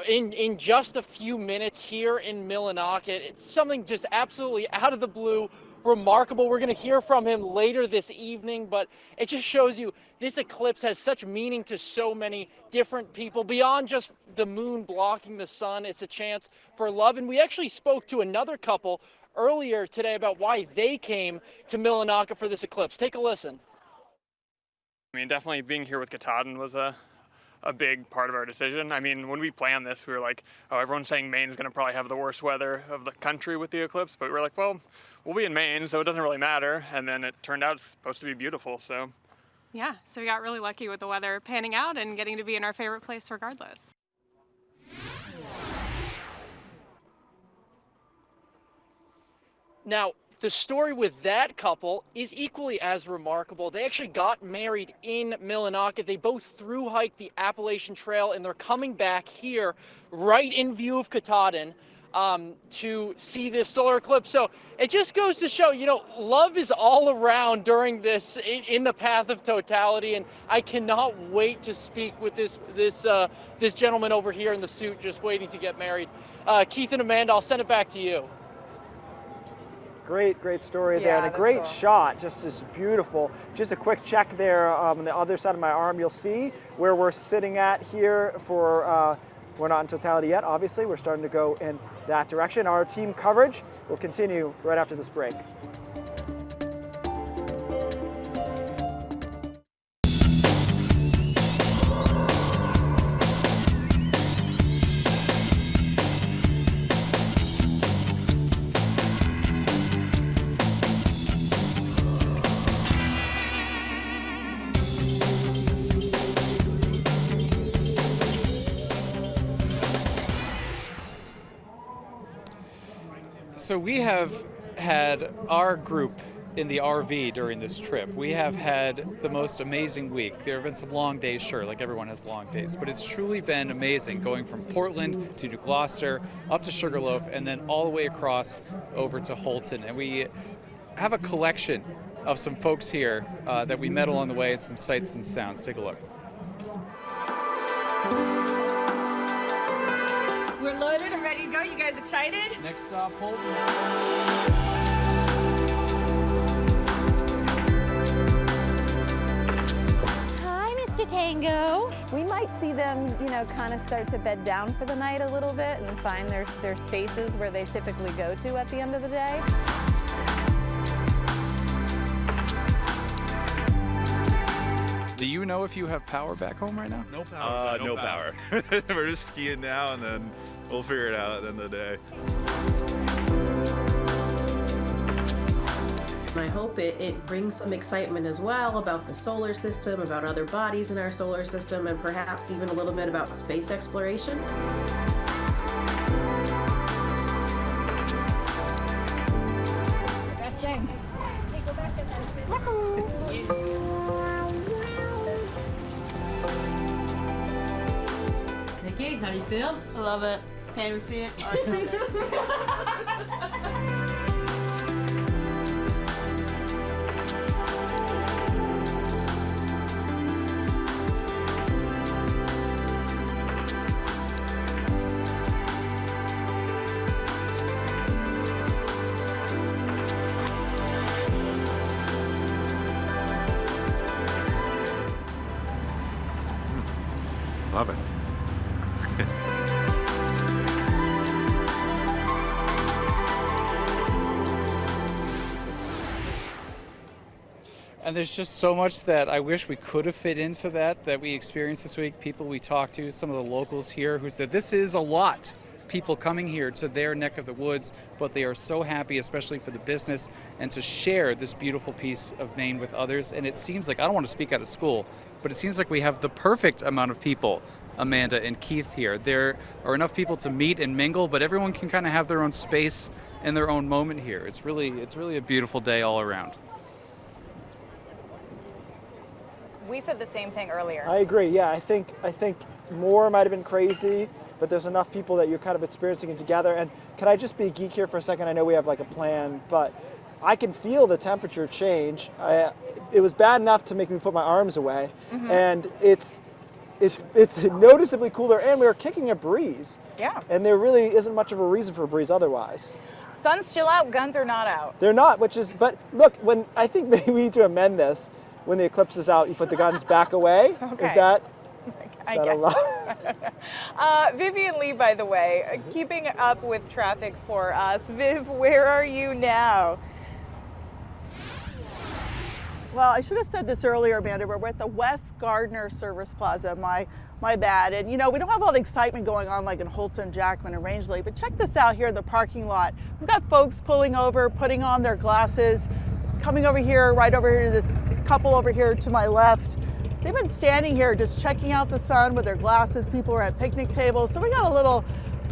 in just a few minutes here in Millinocket. It's something just absolutely out of the blue, remarkable. We're going to hear from him later this evening, but it just shows you this eclipse has such meaning to so many different people. Beyond just the moon blocking the sun, it's a chance for love. And we actually spoke to another couple earlier today about why they came to Millinocket for this eclipse. Take a listen. I mean, definitely being here with Katahdin was a big part of our decision. I mean, when we planned this, we were like, oh, everyone's saying Maine is going to probably have the worst weather of the country with the eclipse, but we were like, well, we'll be in Maine, so it doesn't really matter. And then it turned out it's supposed to be beautiful, so. Yeah, so we got really lucky with the weather panning out and getting to be in our favorite place regardless. Now, the story with that couple is equally as remarkable. They actually got married in Millinocket. They both thru-hiked the Appalachian Trail, and they're coming back here right in view of Katahdin to see this solar eclipse. So it just goes to show, you know, love is all around during this, in the path of totality, and I cannot wait to speak with this gentleman over here in the suit just waiting to get married. Keith and Amanda, I'll send it back to you. Great story there, and a great shot, just as beautiful. Just a quick check there on the other side of my arm, you'll see where we're sitting at here for, we're not in totality yet, obviously. We're starting to go in that direction. Our team coverage will continue right after this break. So we have had our group in the RV during this trip. We have had the most amazing week. There have been some long days, sure, like everyone has long days, but it's truly been amazing going from Portland to New Gloucester, up to Sugarloaf, and then all the way across over to Houlton. And we have a collection of some folks here that we met along the way and some sights and sounds. Take a look. We're loaded and ready to go. You guys excited? Next stop, Houlton. Hi, Mr. Tango. We might see them, you know, kind of start to bed down for the night a little bit and find their spaces where they typically go to at the end of the day. Do you know if you have power back home right now? No power. No power. We're just skiing now, and then we'll figure it out at the end of the day. I hope it brings some excitement as well about the solar system, about other bodies in our solar system, and perhaps even a little bit about space exploration. Nikki, how do you feel? I love it. Can't even see it. Love it. And there's just so much that I wish we could have fit into that we experienced this week. People we talked to, some of the locals here who said this is a lot. People coming here to their neck of the woods, but they are so happy, especially for the business, and to share this beautiful piece of Maine with others. And it seems like, I don't want to speak out of school, but it seems like we have the perfect amount of people, Amanda and Keith, here. There are enough people to meet and mingle, but everyone can kind of have their own space and their own moment here. It's really a beautiful day all around. We said the same thing earlier. I agree. Yeah, I think more might have been crazy, but there's enough people that you're kind of experiencing it together. And can I just be a geek here for a second? I know we have like a plan, but I can feel the temperature change. It was bad enough to make me put my arms away, and it's it's noticeably cooler, and we are kicking a breeze. Yeah. And there really isn't much of a reason for a breeze otherwise. Sun's still out, guns are not out. They're not, but look, when I think maybe we need to amend this. When the eclipse is out, you put the guns back away. Okay. Is that I a lot? Vivian Lee, by the way, keeping up with traffic for us. Viv, where are you now? Well, I should have said this earlier, Amanda, but we're at the West Gardner Service Plaza. My bad. And you know, we don't have all the excitement going on like in Houlton, Jackman, and Rangeley, but check this out here in the parking lot. We've got folks pulling over, putting on their glasses, coming over here, right over here to this couple over here to my left. They've been standing here just checking out the sun with their glasses. People are at picnic tables. So we got a little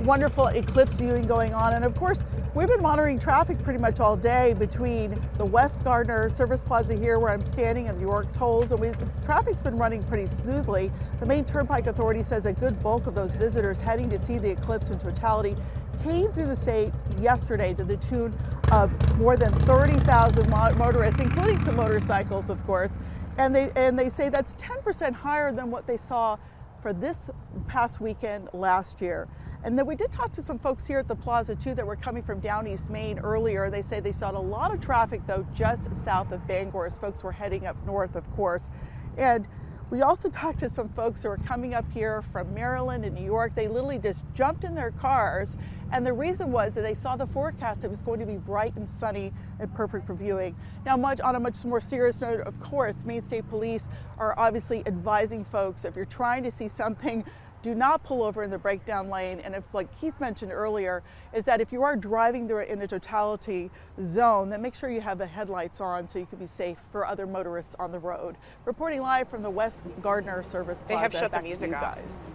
wonderful eclipse viewing going on. And of course, we've been monitoring traffic pretty much all day between the West Gardner Service Plaza here where I'm standing and the York tolls, and traffic's been running pretty smoothly. The Maine Turnpike Authority says a good bulk of those visitors heading to see the eclipse in totality came through the state yesterday to the tune of more than 30,000 motorists, including some motorcycles, of course. And they say that's 10% higher than what they saw for this past weekend last year. And then we did talk to some folks here at the plaza too that were coming from down East Maine earlier. They say they saw a lot of traffic though just south of Bangor as folks were heading up north, of course. And we also talked to some folks who are coming up here from Maryland and New York. They literally just jumped in their cars, and the reason was that they saw the forecast. It was going to be bright and sunny and perfect for viewing. Now, on a much more serious note, of course, Maine State Police are obviously advising folks if you're trying to see something, do not pull over in the breakdown lane. And if, like Keith mentioned earlier, is that if you are driving through in a totality zone, then make sure you have the headlights on so you can be safe for other motorists on the road. Reporting live from the West Gardner Service Plaza. They have shut the Back to music you off. guys.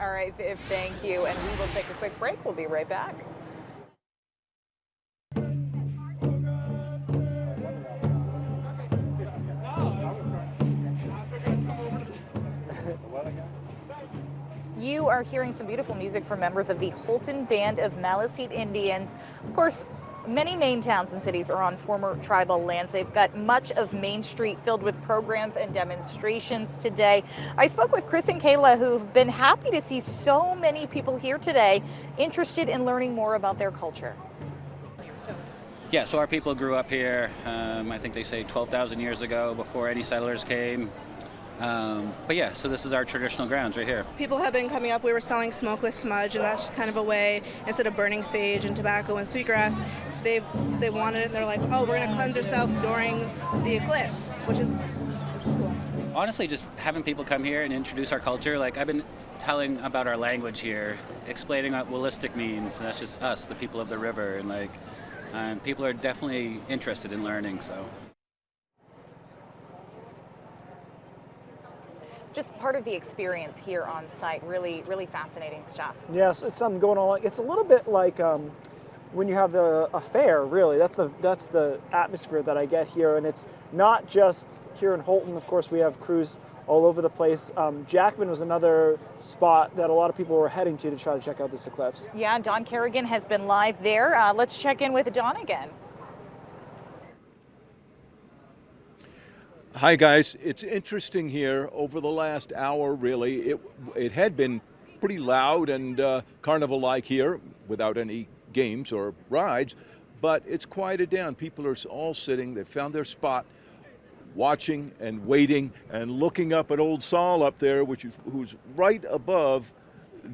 All right, Viv, thank you. And we will take a quick break. We'll be right back. You are hearing some beautiful music from members of the Houlton Band of Maliseet Indians. Of course, many Maine towns and cities are on former tribal lands. They've got much of Main Street filled with programs and demonstrations today. I spoke with Chris and Kayla, who've been happy to see so many people here today interested in learning more about their culture. Yeah, so our people grew up here, I think they say 12,000 years ago before any settlers came. But yeah, so this is our traditional grounds right here. People have been coming up. We were selling smokeless smudge, and that's just kind of a way, instead of burning sage and tobacco and sweetgrass, they wanted it, and they're like, oh, we're going to cleanse ourselves during the eclipse, which is it's cool. Honestly, just having people come here and introduce our culture, like I've been telling about our language here, explaining what Willistic means, and that's just us, the people of the river, and like people are definitely interested in learning, so. Just part of the experience here on site. Really, really fascinating stuff. Yes, it's something going on. It's a little bit like when you have a fair, really. That's the atmosphere that I get here, and it's not just here in Houlton. Of course, we have crews all over the place. Jackman was another spot that a lot of people were heading to try to check out this eclipse. Yeah, Don Kerrigan has been live there. Let's check in with Don again. Hi guys, it's interesting here. Over the last hour, really, it had been pretty loud and carnival-like here without any games or rides, but it's quieted down. People are all sitting, they've found their spot, watching and waiting and looking up at Old Sol up there, who's right above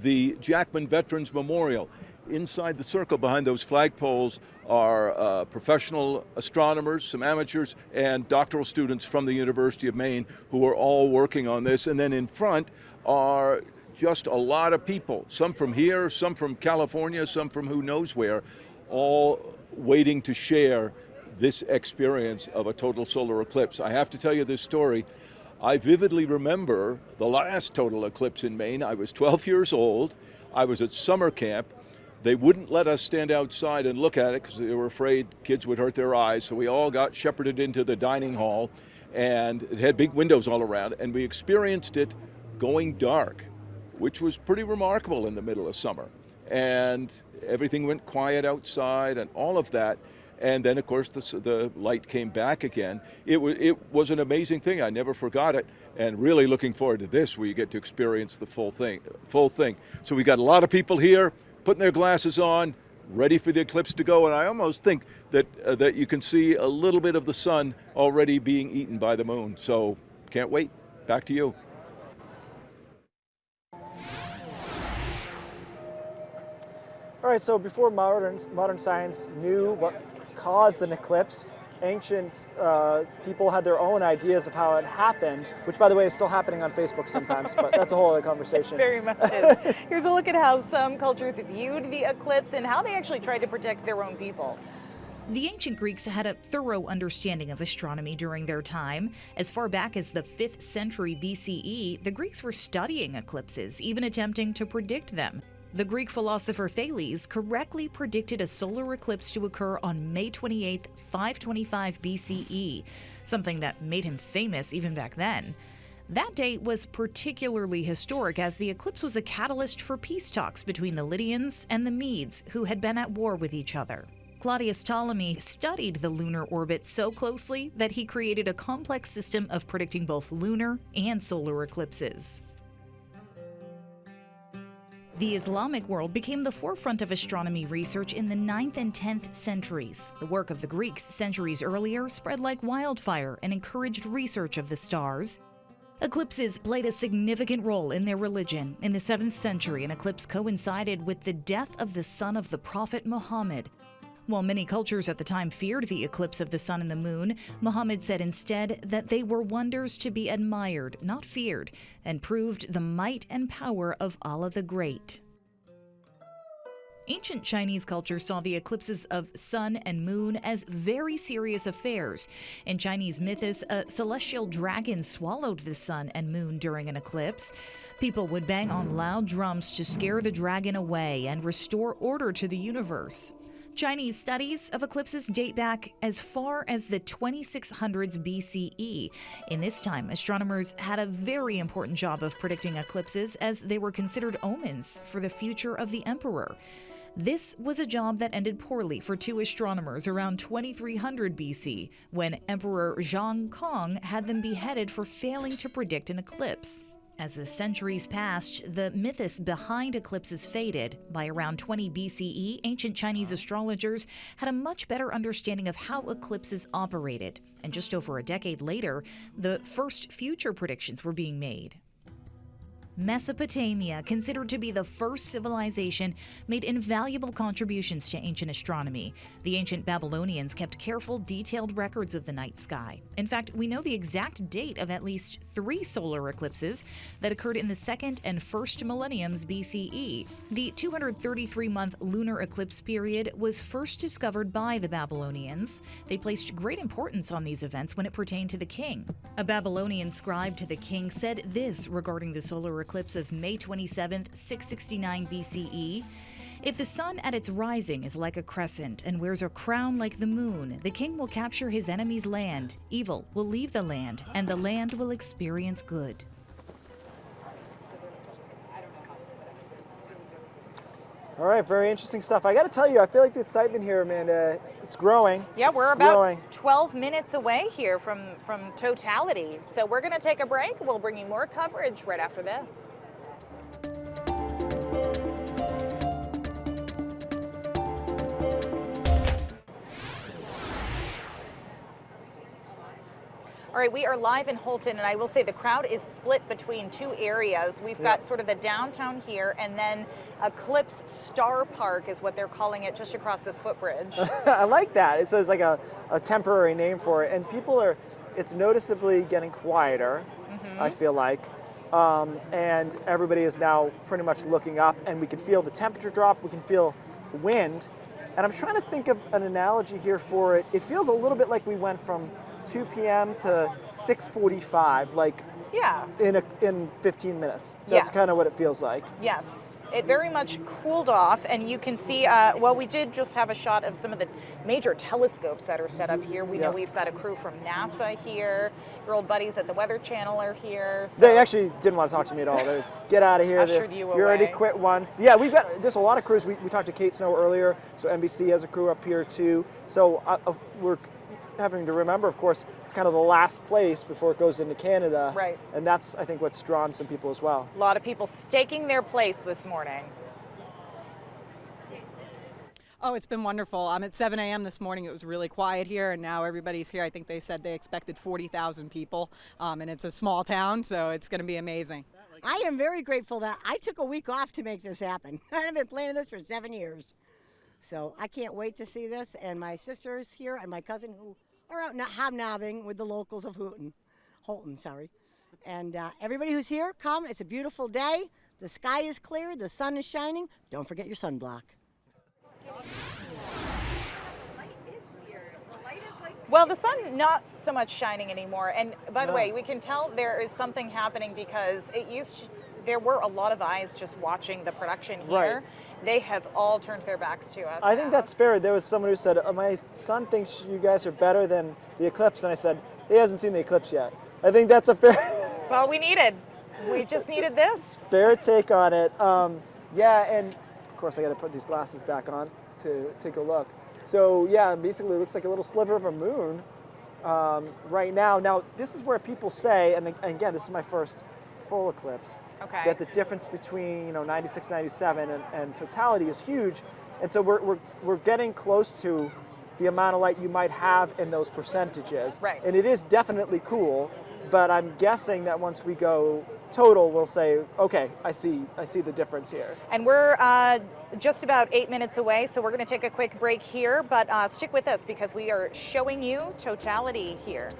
the Jackman Veterans Memorial. Inside the circle behind those flagpoles are professional astronomers, some amateurs, and doctoral students from the University of Maine who are all working on this. And then in front are just a lot of people, some from here, some from California, some from who knows where, all waiting to share this experience of a total solar eclipse. I have to tell you this story. I vividly remember the last total eclipse in Maine. I was 12 years old. I was at summer camp. They wouldn't let us stand outside and look at it because they were afraid kids would hurt their eyes. So we all got shepherded into the dining hall, and it had big windows all around, and we experienced it going dark, which was pretty remarkable in the middle of summer. And everything went quiet outside and all of that. And then, of course, the light came back again. It was an amazing thing. I never forgot it. And really looking forward to this, where you get to experience the full thing. So we got a lot of people here putting their glasses on, ready for the eclipse to go. And I almost think that that you can see a little bit of the sun already being eaten by the moon. So can't wait. Back to you. All right, so before modern science knew what caused an eclipse, ancient people had their own ideas of how it happened, which, by the way, is still happening on Facebook sometimes, but that's a whole other conversation. It very much is. Here's a look at how some cultures viewed the eclipse and how they actually tried to protect their own people. The ancient Greeks had a thorough understanding of astronomy during their time. As far back as the 5th century BCE, the Greeks were studying eclipses, even attempting to predict them. The Greek philosopher Thales correctly predicted a solar eclipse to occur on May 28, 525 BCE, something that made him famous even back then. That date was particularly historic as the eclipse was a catalyst for peace talks between the Lydians and the Medes, who had been at war with each other. Claudius Ptolemy studied the lunar orbit so closely that he created a complex system of predicting both lunar and solar eclipses. The Islamic world became the forefront of astronomy research in the 9th and 10th centuries. The work of the Greeks centuries earlier spread like wildfire and encouraged research of the stars. Eclipses played a significant role in their religion. In the 7th century, an eclipse coincided with the death of the son of the prophet Muhammad. While many cultures at the time feared the eclipse of the sun and the moon, Muhammad said instead that they were wonders to be admired, not feared, and proved the might and power of Allah the Great. Ancient Chinese culture saw the eclipses of sun and moon as very serious affairs. In Chinese mythos, a celestial dragon swallowed the sun and moon during an eclipse. People would bang on loud drums to scare the dragon away and restore order to the universe. Chinese studies of eclipses date back as far as the 2600s BCE. In this time, astronomers had a very important job of predicting eclipses as they were considered omens for the future of the emperor. This was a job that ended poorly for two astronomers around 2300 BC, when Emperor Zhang Kong had them beheaded for failing to predict an eclipse. As the centuries passed, the mythos behind eclipses faded. By around 20 BCE, ancient Chinese astrologers had a much better understanding of how eclipses operated. And just over a decade later, the first future predictions were being made. Mesopotamia, considered to be the first civilization, made invaluable contributions to ancient astronomy. The ancient Babylonians kept careful, detailed records of the night sky. In fact, we know the exact date of at least 3 solar eclipses that occurred in the 2nd and 1st millenniums BCE. The 233-month lunar eclipse period was first discovered by the Babylonians. They placed great importance on these events when it pertained to the king. A Babylonian scribe to the king said this regarding the solar eclipse of May 27, 669 BCE. If the sun at its rising is like a crescent and wears a crown like the moon, the king will capture his enemy's land. Evil will leave the land, and the land will experience good. All right, very interesting stuff. I got to tell you, I feel like the excitement here, Amanda, it's growing. Yeah, we're it's about growing. 12 minutes away here from Totality. So we're going to take a break. We'll bring you more coverage right after this. All right, we are live in Houlton, and I will say the crowd is split between 2 areas. We've got sort of the downtown here, and then Eclipse Star Park is what they're calling it, just across this footbridge. I like that. It says like a temporary name for it, and it's noticeably getting quieter, I feel like. And everybody is now pretty much looking up, and we can feel the temperature drop, we can feel wind. And I'm trying to think of an analogy here for it. It feels a little bit like we went from 2 p.m. to 6:45, like Yeah. in 15 minutes. That's Yes. kind of what it feels like. Yes, it very much cooled off, and you can see, well, we did just have a shot of some of the major telescopes that are set up here. We know Yeah. we've got a crew from NASA here. Your old buddies at the Weather Channel are here. So. They actually didn't want to talk to me at all. They're get out of here. Ushered you already away. quit once. Yeah, there's a lot of crews. We talked to Kate Snow earlier, so NBC has a crew up here too. So we're having to remember, of course, it's kind of the last place before it goes into Canada. Right. And that's, I think, what's drawn some people as well. A lot of people staking their place this morning. Oh, it's been wonderful. At 7 a.m. this morning, it was really quiet here, and now everybody's here. I think they said they expected 40,000 people, and it's a small town, so it's going to be amazing. I am very grateful that I took a week off to make this happen. I've been planning this for 7 years. So I can't wait to see this, and my sister's here and my cousin who are out hobnobbing with the locals of Houlton, sorry. And everybody who's here, come. It's a beautiful day. The sky is clear. The sun is shining. Don't forget your sunblock. Well, the sun not so much shining anymore. And by the way, we can tell there is something happening because there were a lot of eyes just watching the production here. Right. They have all turned their backs to us. I think that's fair. There was someone who said, my son thinks you guys are better than the eclipse. And I said, he hasn't seen the eclipse yet. I think that's a fair... That's all we needed. We just needed this. Fair take on it. Yeah, and of course I got to put these glasses back on to take a look. So yeah, basically it looks like a little sliver of a moon right now. Now, this is where people say, and again, this is my first full eclipse, okay, that the difference between 96, 97 and totality is huge. And so we're getting close to the amount of light you might have in those percentages. Right. And it is definitely cool, but I'm guessing that once we go total, we'll say, okay, I see the difference here. And we're just about 8 minutes away, so we're going to take a quick break here, but stick with us because we are showing you totality here.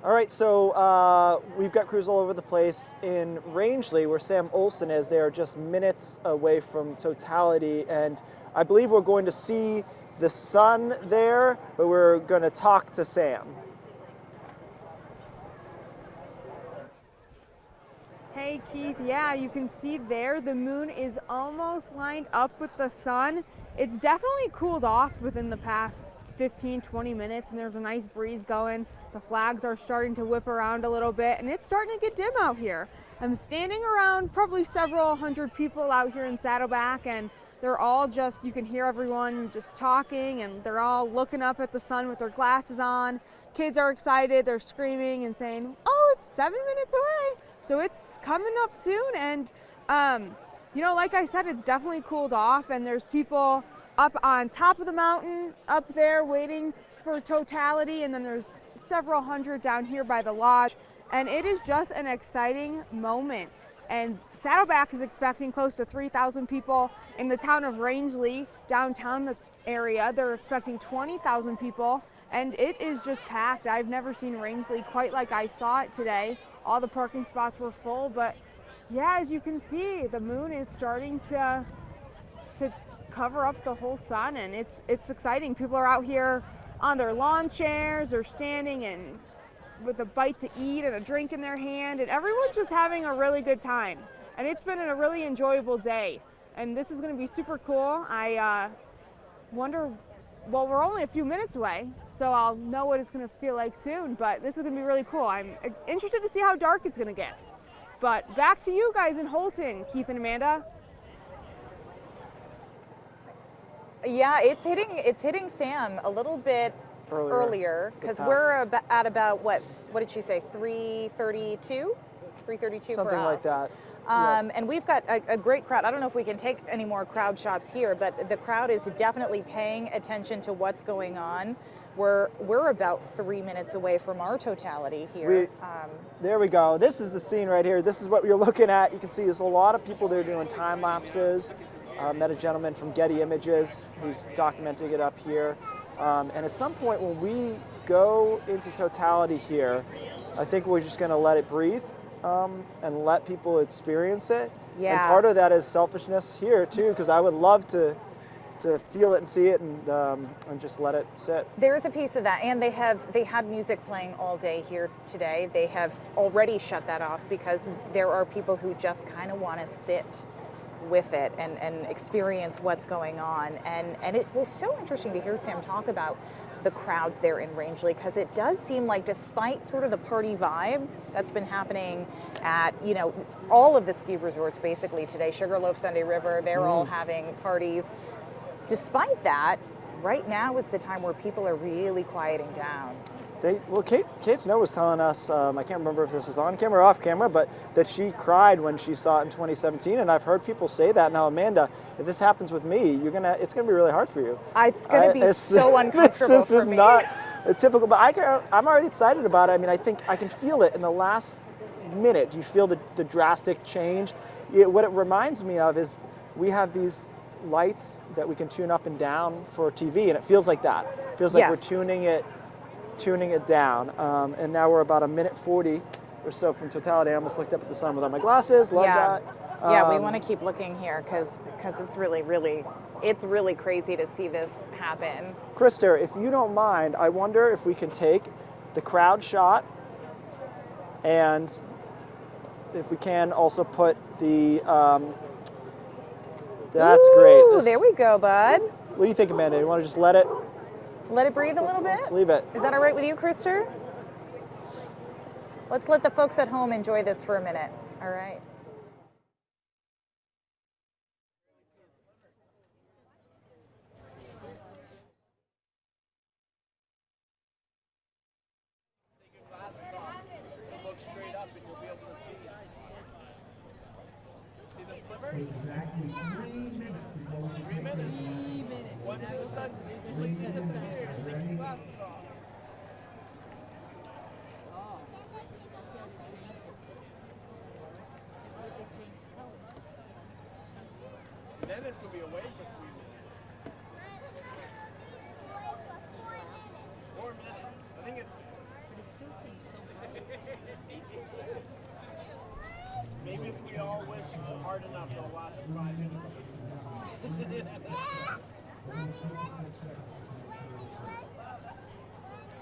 All right, so we've got crews all over the place in Rangeley, where Sam Olsen is. They are just minutes away from totality, and I believe we're going to see the sun there, but we're going to talk to Sam. Hey Keith, yeah, you can see there the moon is almost lined up with the sun. It's definitely cooled off within the past 15-20 minutes, and there's a nice breeze going. The flags are starting to whip around a little bit, and it's starting to get dim out here. I'm standing around probably several hundred people out here in Saddleback, and they're all just, you can hear everyone just talking, and they're all looking up at the sun with their glasses on. Kids are excited, they're screaming and saying, oh, it's 7 minutes away. So it's coming up soon, and like I said, it's definitely cooled off, and there's people up on top of the mountain up there waiting for totality, and then there's several hundred down here by the lodge, and it is just an exciting moment. And Saddleback is expecting close to 3,000 people. In the town of Rangeley, downtown area, they're expecting 20,000 people, and it is just packed. I've never seen Rangeley quite like I saw it today. All the parking spots were full, but yeah, as you can see, the moon is starting to cover up the whole sun, and it's exciting. People are out here on their lawn chairs or standing and with a bite to eat and a drink in their hand, and everyone's just having a really good time. And it's been a really enjoyable day, and this is going to be super cool. I wonder, well, we're only a few minutes away, so I'll know what it's going to feel like soon, but this is going to be really cool. I'm interested to see how dark it's going to get. But back to you guys in Houlton, Keith and Amanda. Yeah, it's hitting Sam a little bit earlier because we're at about what did she say, 3:32 for us. Something like that. And we've got a great crowd. I don't know if we can take any more crowd shots here, but the crowd is definitely paying attention to what's going on. We're about 3 minutes away from our totality here. There we go. This is the scene right here. This is what you're looking at. You can see there's a lot of people there doing time lapses. Met a gentleman from Getty Images who's documenting it up here. And at some point when we go into totality here, I think we're just going to let it breathe and let people experience it. Yeah. And part of that is selfishness here too, because I would love to feel it and see it and just let it sit. There is a piece of that, and they had music playing all day here today. They have already shut that off because there are people who just kind of want to sit with it and experience what's going on. And it was so interesting to hear Sam talk about the crowds there in Rangeley, because it does seem like, despite sort of the party vibe that's been happening at, you know, all of the ski resorts basically today, Sugarloaf, Sunday River, they're all having parties. Despite that, right now is the time where people are really quieting down. Kate Snow was telling us, I can't remember if this was on camera or off camera, but that she cried when she saw it in 2017, and I've heard people say that. Now, Amanda, if this happens with me, it's gonna be really hard for you. It's gonna be so uncomfortable this for is me. not a typical, but I'm already excited about it. I mean, I think I can feel it in the last minute. You feel the drastic change. What it reminds me of is we have these lights that we can tune up and down for TV, and it feels like that. It feels like we're tuning it down. And now we're about 1:40 or so from Totality. I almost looked up at the sun without my glasses. Love that. Yeah, we want to keep looking here because it's really crazy to see this happen. Krister, if you don't mind, I wonder if we can take the crowd shot, and if we can also put the. That's great. There we go, bud. What do you think, Amanda? You want to just let it breathe a little bit? Let's leave it. Is that all right with you, Krister? Let's let the folks at home enjoy this for a minute. All right. Exactly 3 minutes before we can take 3 minutes. One to the sun. Ready? Then it's going to be away for 3 minutes. 4 minutes. I think it's. But it still seems so bright. Maybe if we all wish hard enough, it'll last for 5 minutes.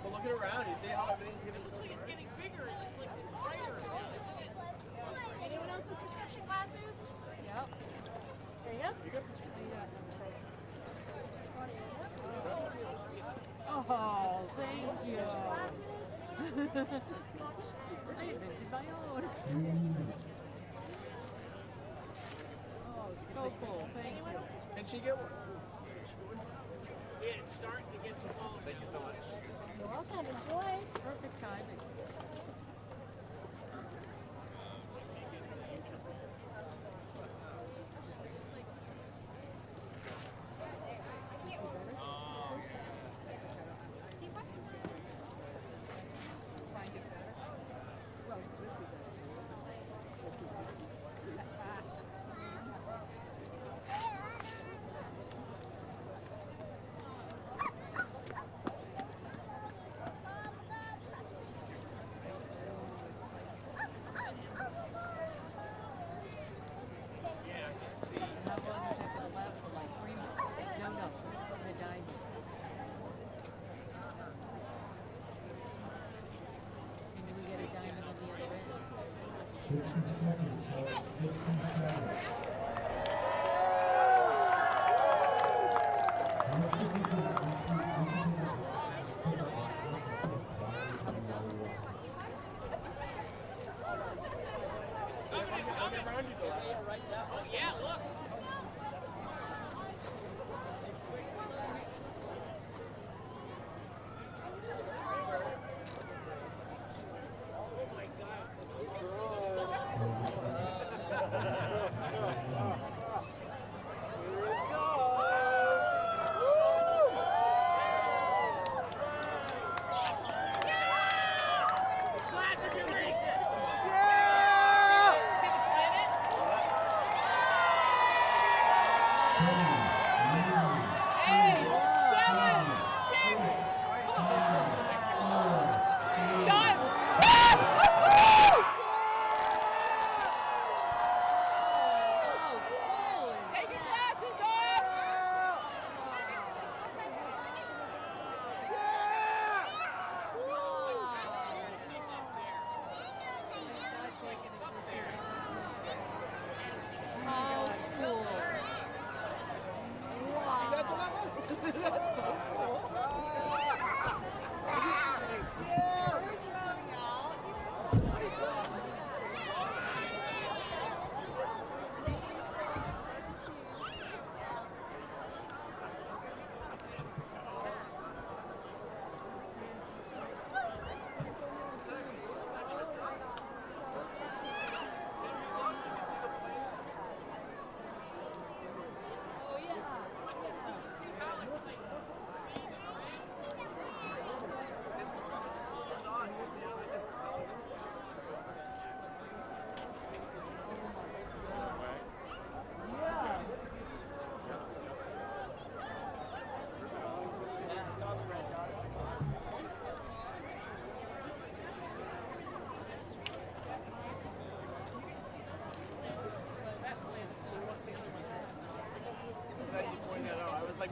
But look around, you see how everything's getting bigger. It's like brighter. Anyone else with prescription glasses? Yep. There you go. You got Oh, thank you. I invented my own. Oh, so cool. Thank you. Did she get one? Yeah, it's starting to get some falling. Thank you so much. You're welcome. Enjoy. Perfect timing.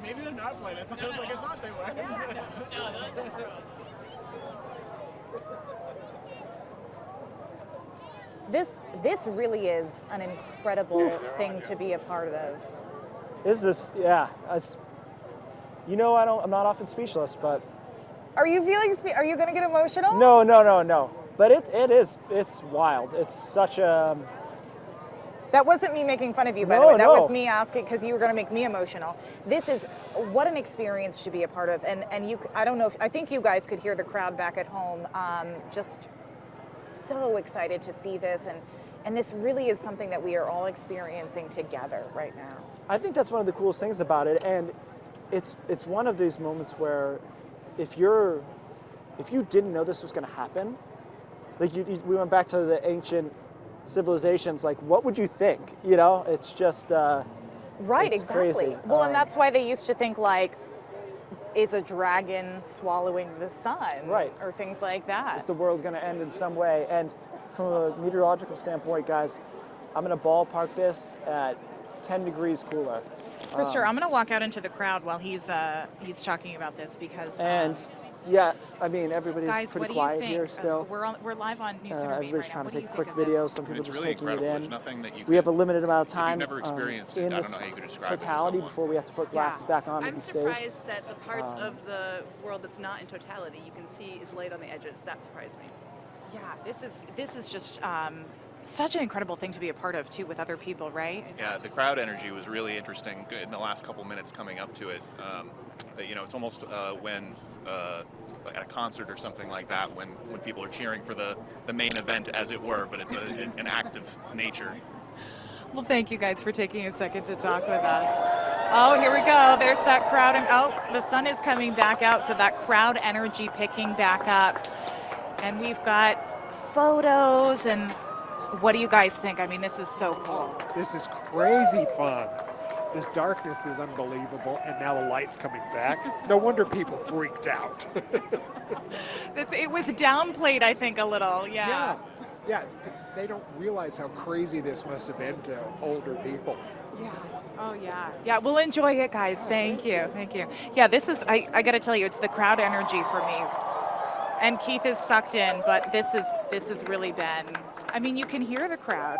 Maybe they're not planets. It feels like I thought they were. This really is an incredible thing to be a part of. Yeah, it's, I'm not often speechless, but. Are you are you going to get emotional? No. But it's wild. It's such a. That wasn't me making fun of you, by No, the way. That no. was me asking because you were going to make me emotional. This is what an experience to be a part of, and you. I don't know. I think you guys could hear the crowd back at home, just so excited to see this, and this really is something that we are all experiencing together right now. I think that's one of the coolest things about it, and it's one of these moments where, if you didn't know this was going to happen, like we went back to the ancient civilizations, like what would you think? It's just right, it's exactly. Crazy. Well, and that's why they used to think like, is a dragon swallowing the sun? Right. Or things like that. Is the world going to end in some way? And from a meteorological standpoint, guys, I'm going to ballpark this at 10 degrees cooler. Krister, I'm going to walk out into the crowd while he's talking about this because. Yeah, I mean, everybody's guys, pretty what do you quiet think? here still. We're live on News Center Maine Everybody's right trying now. to take What quick do you think of videos. this? Some people It's just really taking incredible. it in. There's nothing that you We have a limited amount of if time. you've never experienced it, in I don't this know how you could describe it to totality someone. before we have to put glasses back on to I'm be safe. surprised that the parts of the world that's not in totality you can see is light on the edges. That surprised me. Yeah, this is just such an incredible thing to be a part of too with other people, right? Yeah, the crowd energy was really interesting in the last couple minutes coming up to it. It's almost when at a concert or something like that when people are cheering for the main event, as it were, but it's an act of nature. Well, thank you guys for taking a second to talk with us. Oh, here we go. There's that crowd, and the sun is coming back out, so that crowd energy picking back up. And we've got photos, and what do you guys think? I mean, this is so cool. This is crazy fun. This darkness is unbelievable, and now the light's coming back. No wonder people freaked out. It was downplayed, I think, a little. Yeah. Yeah. They don't realize how crazy this must have been to older people. Yeah. Oh, yeah. Yeah, we'll enjoy it, guys. Thank you. Yeah, this is, I got to tell you, it's the crowd energy for me. And Keith is sucked in, but this has really been, I mean, you can hear the crowd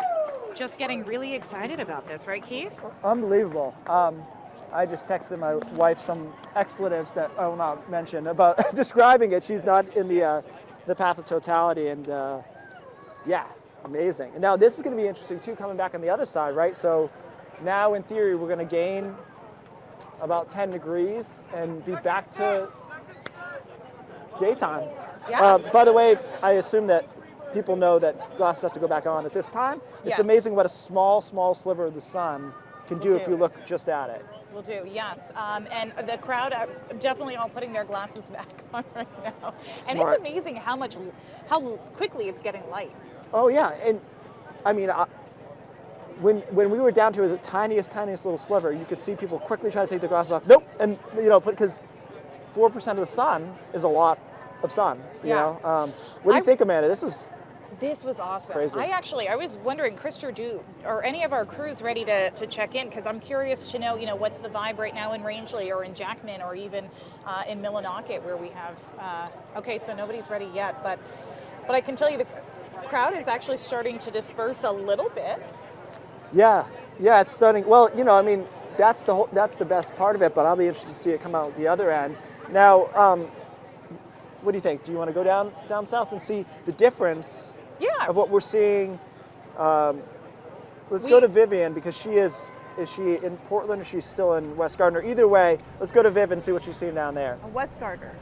just getting really excited about this, right, Keith? Unbelievable. I just texted my wife some expletives that I will not mention about describing it. She's not in the path of totality, and yeah, amazing. And now this is going to be interesting too, coming back on the other side, right? So now in theory we're going to gain about 10 degrees and be back to daytime. Yeah. By the way, I assume that people know that glasses have to go back on at this time. It's Yes. amazing what a small sliver of the sun can do if you look just at it. Will do, yes. And the crowd are definitely all putting their glasses back on right now. And Smart. it's amazing how quickly it's getting light. Oh yeah, and I mean, when we were down to the tiniest little sliver, you could see people quickly try to take their glasses off. Nope, and because 4% of the sun is a lot of sun. You know, what do you think, Amanda? This was awesome. Crazy. I was wondering, Krister, are any of our crews ready to check in? Because I'm curious to know, what's the vibe right now in Rangeley or in Jackman or even in Millinocket where we have, okay, so nobody's ready yet, but I can tell you the crowd is actually starting to disperse a little bit. Yeah, it's starting. Well, I mean, that's the best part of it, but I'll be interested to see it come out the other end. Now, what do you think? Do you want to go down south and see the difference of what we're seeing? Let's go to Vivian, because is she in Portland or is she still in West Gardner? Either way, let's go to Viv and see what she's seeing down there. West Gardner.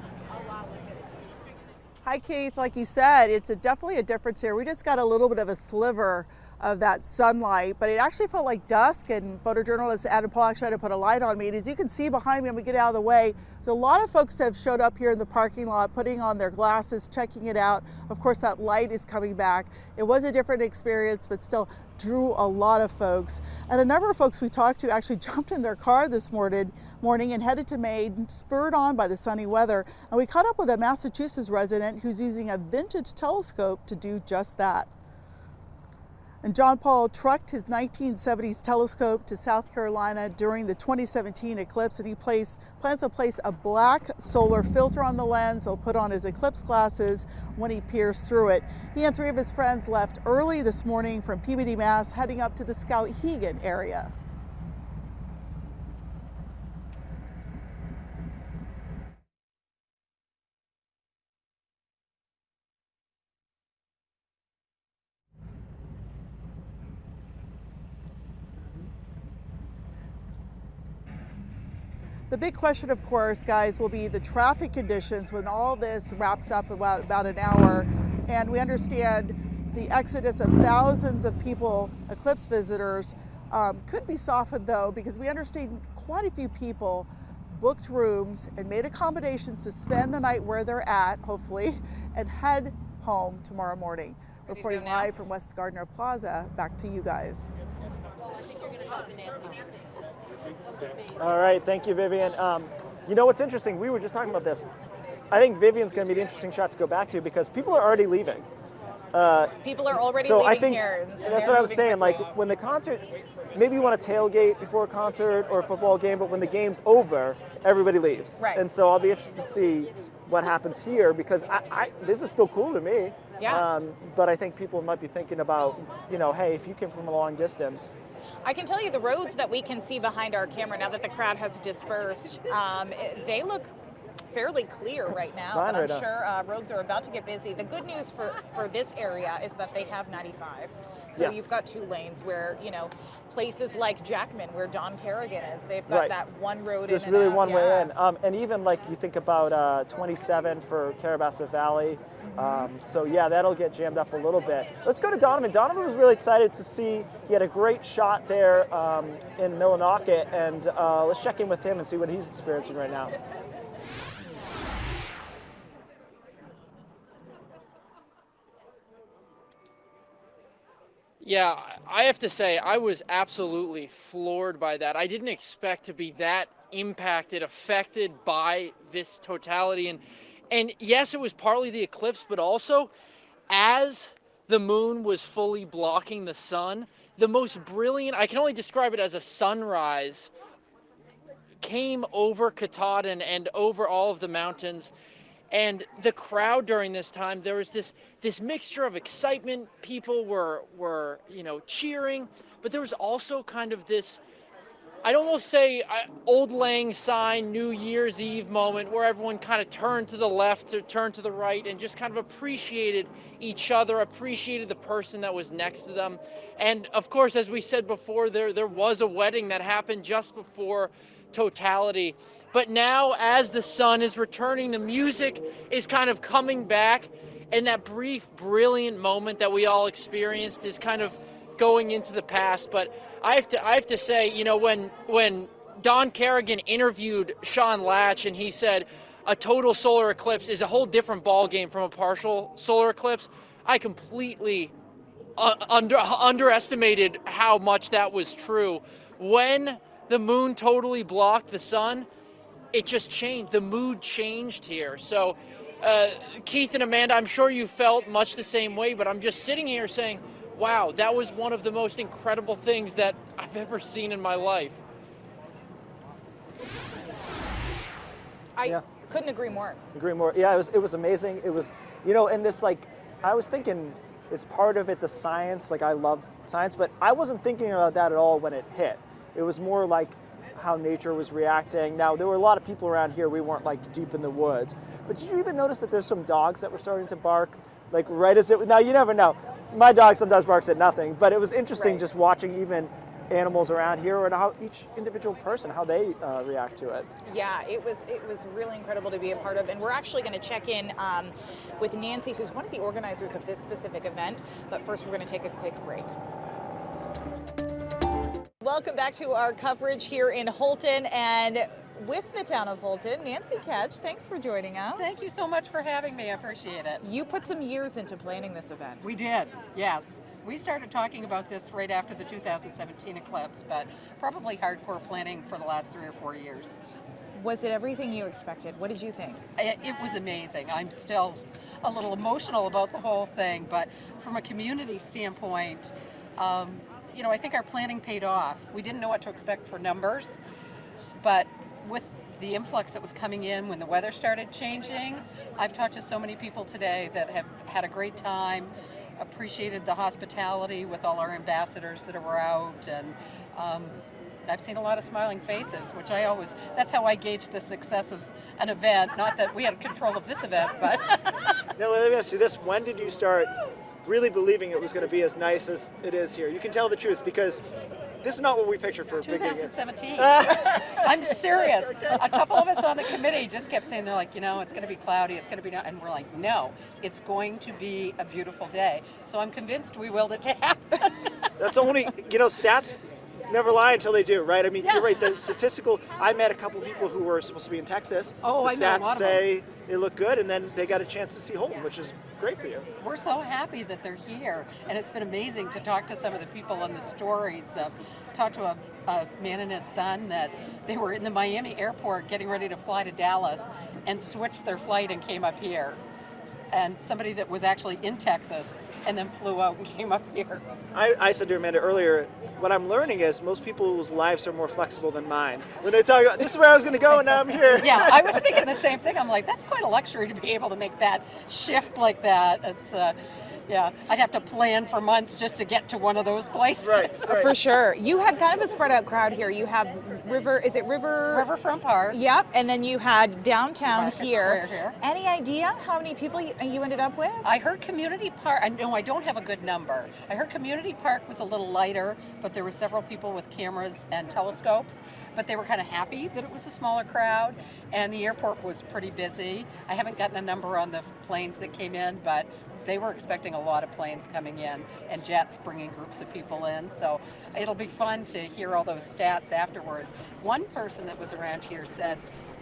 Hi, Keith. Like you said, it's definitely a difference here. We just got a little bit of a sliver of that sunlight, but it actually felt like dusk, and photojournalist Adam Paul actually had to put a light on me. And as you can see behind me, when we get out of the way, there's a lot of folks have showed up here in the parking lot, putting on their glasses, checking it out. Of course, that light is coming back. It was a different experience, but still drew a lot of folks. And a number of folks we talked to actually jumped in their car this morning and headed to Maine, spurred on by the sunny weather. And we caught up with a Massachusetts resident who's using a vintage telescope to do just that. And John Paul trucked his 1970s telescope to South Carolina during the 2017 eclipse, and he plans to place a black solar filter on the lens. He'll put on his eclipse glasses when he peers through it. He and 3 of his friends left early this morning from Peabody, Mass, heading up to the Skowhegan area. The big question, of course, guys, will be the traffic conditions when all this wraps up about an hour. And we understand the exodus of thousands of people, eclipse visitors, could be softened, though, because we understand quite a few people booked rooms and made accommodations to spend the night where they're at, hopefully, and head home tomorrow morning. Reporting live from West Gardner Plaza, back to you guys. All right, thank you, Vivian. You know what's interesting? We were just talking about this. I think Vivian's going to be the interesting shot to go back to because people are already leaving. People are already so leaving I think here. That's what I was saying. Like when the concert, maybe you want to tailgate before a concert or a football game, but when the game's over, everybody leaves. Right. And so I'll be interested to see what happens here because this is still cool to me. Yeah. But I think people might be thinking about, hey, if you came from a long distance. I can tell you the roads that we can see behind our camera now that the crowd has dispersed, they look fairly clear right now, but I'm sure roads are about to get busy. The good news for this area is that they have 95. So you've got 2 lanes where, places like Jackman, where Don Kerrigan is, they've got that one road There's in really and out. one way in. And even like you think about 27 for Carrabassett Valley. So yeah, that'll get jammed up a little bit. Let's go to Donovan. Donovan was really excited to see, he had a great shot there in Millinocket, and let's check in with him and see what he's experiencing right now. Yeah, I have to say, I was absolutely floored by that. I didn't expect to be that impacted, affected by this totality. And yes, it was partly the eclipse, but also as the moon was fully blocking the sun, the most brilliant, I can only describe it as a sunrise, came over Katahdin and over all of the mountains. And the crowd during this time, there was this mixture of excitement. People were cheering, but there was also kind of this, I'd almost say, Old Lang Syne New Year's Eve moment where everyone kind of turned to the left or turned to the right and just kind of appreciated each other, appreciated the person that was next to them. And of course, as we said before, there was a wedding that happened just before Totality. But now, as the sun is returning, the music is kind of coming back, and that brief, brilliant moment that we all experienced is kind of going into the past. But I have to say, when Don Kerrigan interviewed Sean Latch and he said a total solar eclipse is a whole different ballgame from a partial solar eclipse, I completely underestimated how much that was true. When the moon totally blocked the sun, it just changed. The mood changed here. So, Keith and Amanda, I'm sure you felt much the same way, but I'm just sitting here saying, wow, that was one of the most incredible things that I've ever seen in my life. I couldn't agree more. Yeah, it was amazing. It was, and this, I was thinking, is part of it the science? Like, I love science, but I wasn't thinking about that at all when it hit. It was more like how nature was reacting. Now, there were a lot of people around here. We weren't deep in the woods. But did you even notice that there's some dogs that were starting to bark? Right as it, now you never know. My dog sometimes barks at nothing, but it was interesting just watching even animals around here and how each individual person, how they react to it. Yeah, it was really incredible to be a part of. And we're actually going to check in with Nancy, who's one of the organizers of this specific event. But first, we're going to take a quick break. Welcome back to our coverage here in Houlton, and with the town of Houlton, Nancy Ketch, thanks for joining us. Thank you so much for having me. I appreciate it. You put some years into planning this event. We did, yes. We started talking about this right after the 2017 eclipse, but probably hardcore planning for the last 3 or 4 years. Was it everything you expected? What did you think? It was amazing. I'm still a little emotional about the whole thing, but from a community standpoint, You know, I think our planning paid off. We didn't know what to expect for numbers, but with the influx that was coming in when the weather started changing, I've talked to so many people today that have had a great time, appreciated the hospitality with all our ambassadors that were out, and I've seen a lot of smiling faces, which that's how I gauge the success of an event. Not that we had control of this event, but. Now let me ask you this, when did you start really believing it was going to be as nice as it is here? You can tell the truth, because this is not what we pictured for a big event. 2017. I'm serious. A couple of us on the committee just kept saying, they're like, you know, it's going to be cloudy, it's going to be, and we're like, no, it's going to be a beautiful day. So I'm convinced we willed it to happen. That's only, you know, stats never lie until they do, right? I mean, you're right. The statistical, I met a couple people who were supposed to be in Texas. Oh, the I know a stats lot of say them. they look good, and then they got a chance to see Houlton, which is great for you. We're so happy that they're here, and it's been amazing to talk to some of the people and the stories. Talked to a man and his son that they were in the Miami airport getting ready to fly to Dallas and switched their flight and came up here. And somebody that was actually in Texas and then flew out and came up here. I said to Amanda earlier, what I'm learning is most people's lives are more flexible than mine. When they talk about, this is where I was going to go and now I'm here. Yeah, I was thinking the same thing. I'm like, that's quite a luxury to be able to make that shift like that. It's, yeah, I'd have to plan for months just to get to one of those places. Right. For sure. You had kind of a spread out crowd here. You have Riverfront Park. Yep, and then you had downtown Market here. Square here. Any idea how many people you ended up with? I heard Community Park, no, I don't have a good number. I heard Community Park was a little lighter, but there were several people with cameras and telescopes, but they were kind of happy that it was a smaller crowd, and the airport was pretty busy. I haven't gotten a number on the planes that came in, but they were expecting a lot of planes coming in and jets bringing groups of people in. So it'll be fun to hear all those stats afterwards. One person that was around here said,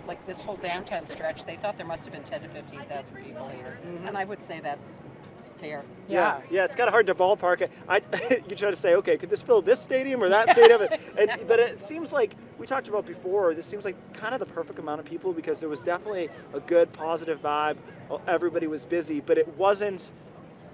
like this whole downtown stretch, they thought there must have been 10 to 15,000 people here. Mm-hmm. And I would say that's fair. Yeah, it's kind of hard to ballpark it. You try to say, okay, could this fill this stadium or that stadium? But it seems like, we talked about before, this seems like kind of the perfect amount of people, because there was definitely a good positive vibe. Everybody was busy, but it wasn't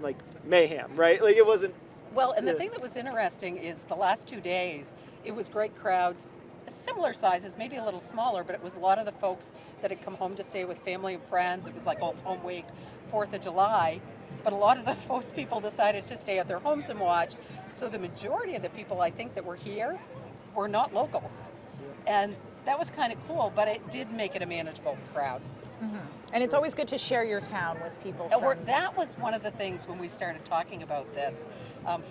like mayhem, right? Like it wasn't. Well, and the thing that was interesting is the last 2 days, it was great crowds, similar sizes, maybe a little smaller, but it was a lot of the folks that had come home to stay with family and friends. It was like home week, 4th of July. But a lot of those people decided to stay at their homes and watch. So the majority of the people, I think, that were here were not locals. And that was kind of cool, but it did make it a manageable crowd. Mm-hmm. And it's always good to share your town with people. That was one of the things when we started talking about this.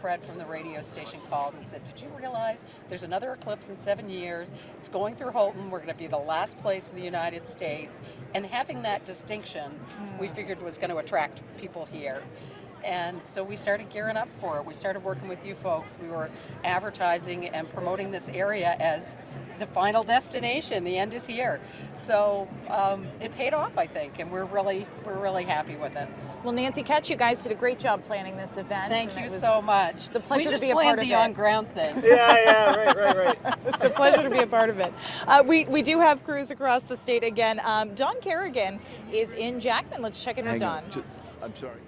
Fred from the radio station called and said, did you realize there's another eclipse in 7 years? It's going through Houlton. We're going to be the last place in the United States. And having that distinction, we figured was going to attract people here. And so we started gearing up for it. We started working with you folks. We were advertising and promoting this area as the final destination. The end is here. So it paid off, I think, and we're really happy with it. Well, Nancy Ketch, you guys did a great job planning this event. Thank you so much. It's a pleasure to be a part part of of the it. on-ground things. Yeah, right. It's a pleasure to be a part of it. We do have crews across the state again. Don Kerrigan is in Jackman. Let's check in with Don. I'm sorry.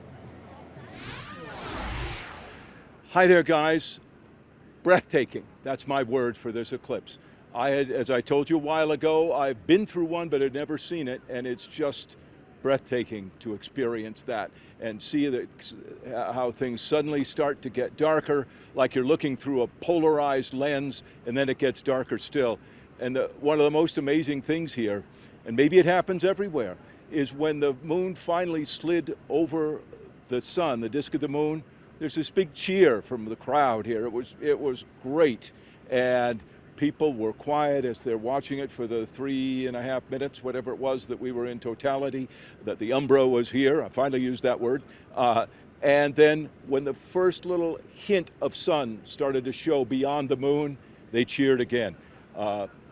Hi there, guys. Breathtaking. That's my word for this eclipse. As I told you a while ago, I've been through one, but had never seen it, and it's just breathtaking to experience that and see how things suddenly start to get darker, like you're looking through a polarized lens, and then it gets darker still. And one of the most amazing things here, and maybe it happens everywhere, is when the moon finally slid over the sun, the disk of the moon, there's this big cheer from the crowd here. It was great, and people were quiet as they're watching it for the 3.5 minutes, whatever it was that we were in totality, that the umbra was here. I finally used that word. And then when the first little hint of sun started to show beyond the moon, they cheered again.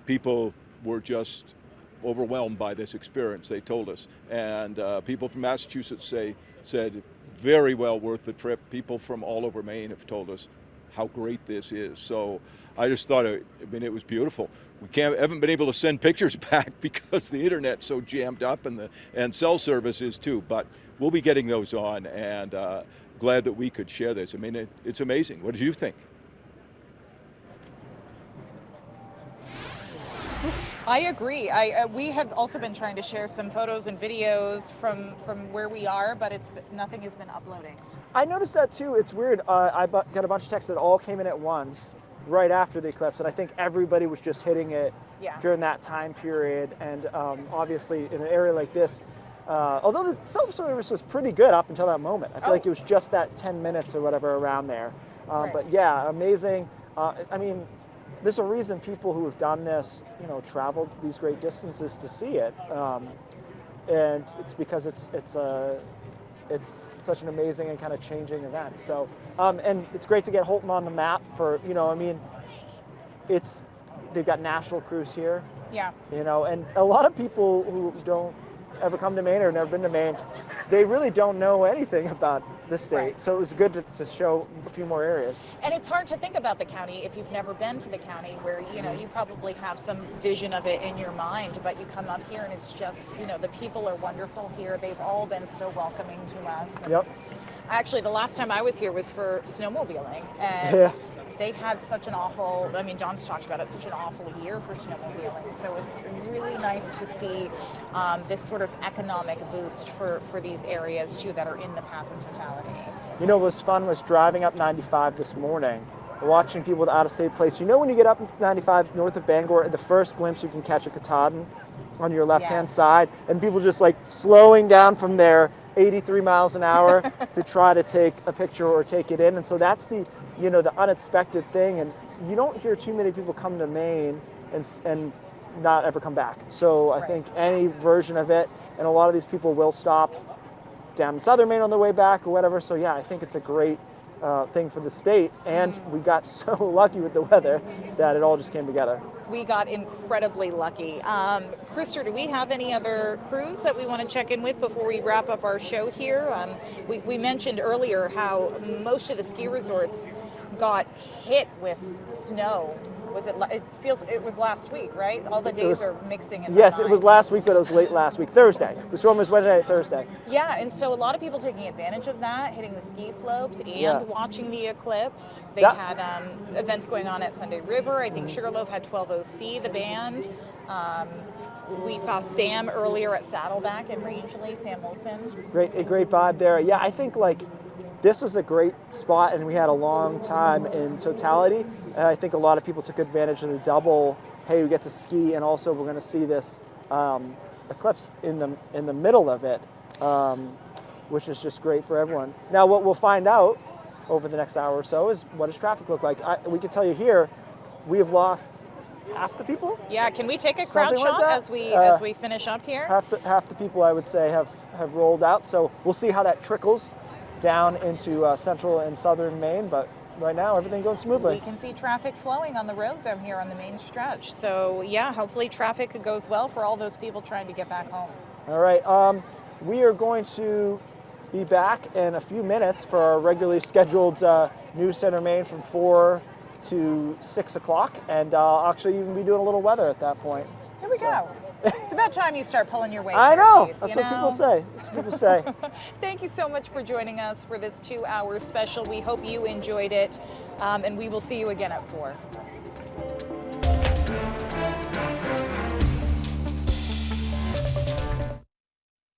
People were just overwhelmed by this experience, they told us. And people from Massachusetts said, very well worth the trip. People from all over Maine have told us how great this is. So I just thought, it was beautiful. We haven't been able to send pictures back because the internet's so jammed up, and cell service is too. But we'll be getting those on, and glad that we could share this. I mean, it's amazing. What did you think? I agree. We have also been trying to share some photos and videos from where we are, but nothing has been uploading. I noticed that too. It's weird. I got a bunch of texts that all came in at once right after the eclipse, and I think everybody was just hitting it during that time period. And obviously, in an area like this, although the cell service was pretty good up until that moment, I feel like it was just that 10 minutes or whatever around there. But yeah, amazing. I mean, there's a reason people who have done this, traveled these great distances to see it, and it's because it's such an amazing and kind of changing event. So, and it's great to get Houlton on the map for, they've got national crews here. Yeah. And a lot of people who don't ever come to Maine or never been to Maine, they really don't know anything about the state. Right. So it was good to show a few more areas. And it's hard to think about the county if you've never been to the county, where you probably have some vision of it in your mind, but you come up here and it's just, the people are wonderful here. They've all been so welcoming to us. And yep. Actually, the last time I was here was for snowmobiling, and they had such an awful, John's talked about it, such an awful year for snowmobiling. So it's really nice to see this sort of economic boost for these areas too that are in the path of totality. What was fun was driving up 95 this morning, watching people with out-of-state plates. When you get up 95 north of Bangor, the first glimpse you can catch a Katahdin on your left-hand side, and people just like slowing down from their 83 miles an hour to try to take a picture or take it in. And so that's the unexpected thing. And you don't hear too many people come to Maine and not ever come back. So I think any version of it, and a lot of these people will stop down in southern Maine on their way back or whatever. So yeah, I think it's a great thing for the state. And we got so lucky with the weather that it all just came together. We got incredibly lucky. Krister, do we have any other crews that we want to check in with before we wrap up our show here? We mentioned earlier how most of the ski resorts got hit with snow. It was last week, right? All the days are mixing in Yes, it was last week, but it was late last week. Thursday. The storm was Wednesday, Thursday. Yeah, and so a lot of people taking advantage of that, hitting the ski slopes and watching the eclipse. They had events going on at Sunday River. I think Sugarloaf had 12OC, the band. We saw Sam earlier at Saddleback in Rangeley, Sam Wilson. A great vibe there. Yeah, I think this was a great spot, and we had a long time in Totality. I think a lot of people took advantage of the double, hey, we get to ski, and also we're going to see this eclipse in the middle of it, which is just great for everyone. Now, what we'll find out over the next hour or so is what does traffic look like. We can tell you here, we have lost half the people. Yeah, can we take a crowd shot as we finish up here? Half the people, I would say, have rolled out. So we'll see how that trickles down into central and southern Maine, but right now everything going smoothly. We can see traffic flowing on the roads out here on the main stretch. So yeah, hopefully traffic goes well for all those people trying to get back home. All right, we are going to be back in a few minutes for our regularly scheduled News Center Maine from 4 to 6 o'clock, and I'll actually even be doing a little weather at that point. Here we go. It's about time you start pulling your weight. I know. Keith, That's what people say. That's what people say. Thank you so much for joining us for this 2-hour special. We hope you enjoyed it, and we will see you again at 4.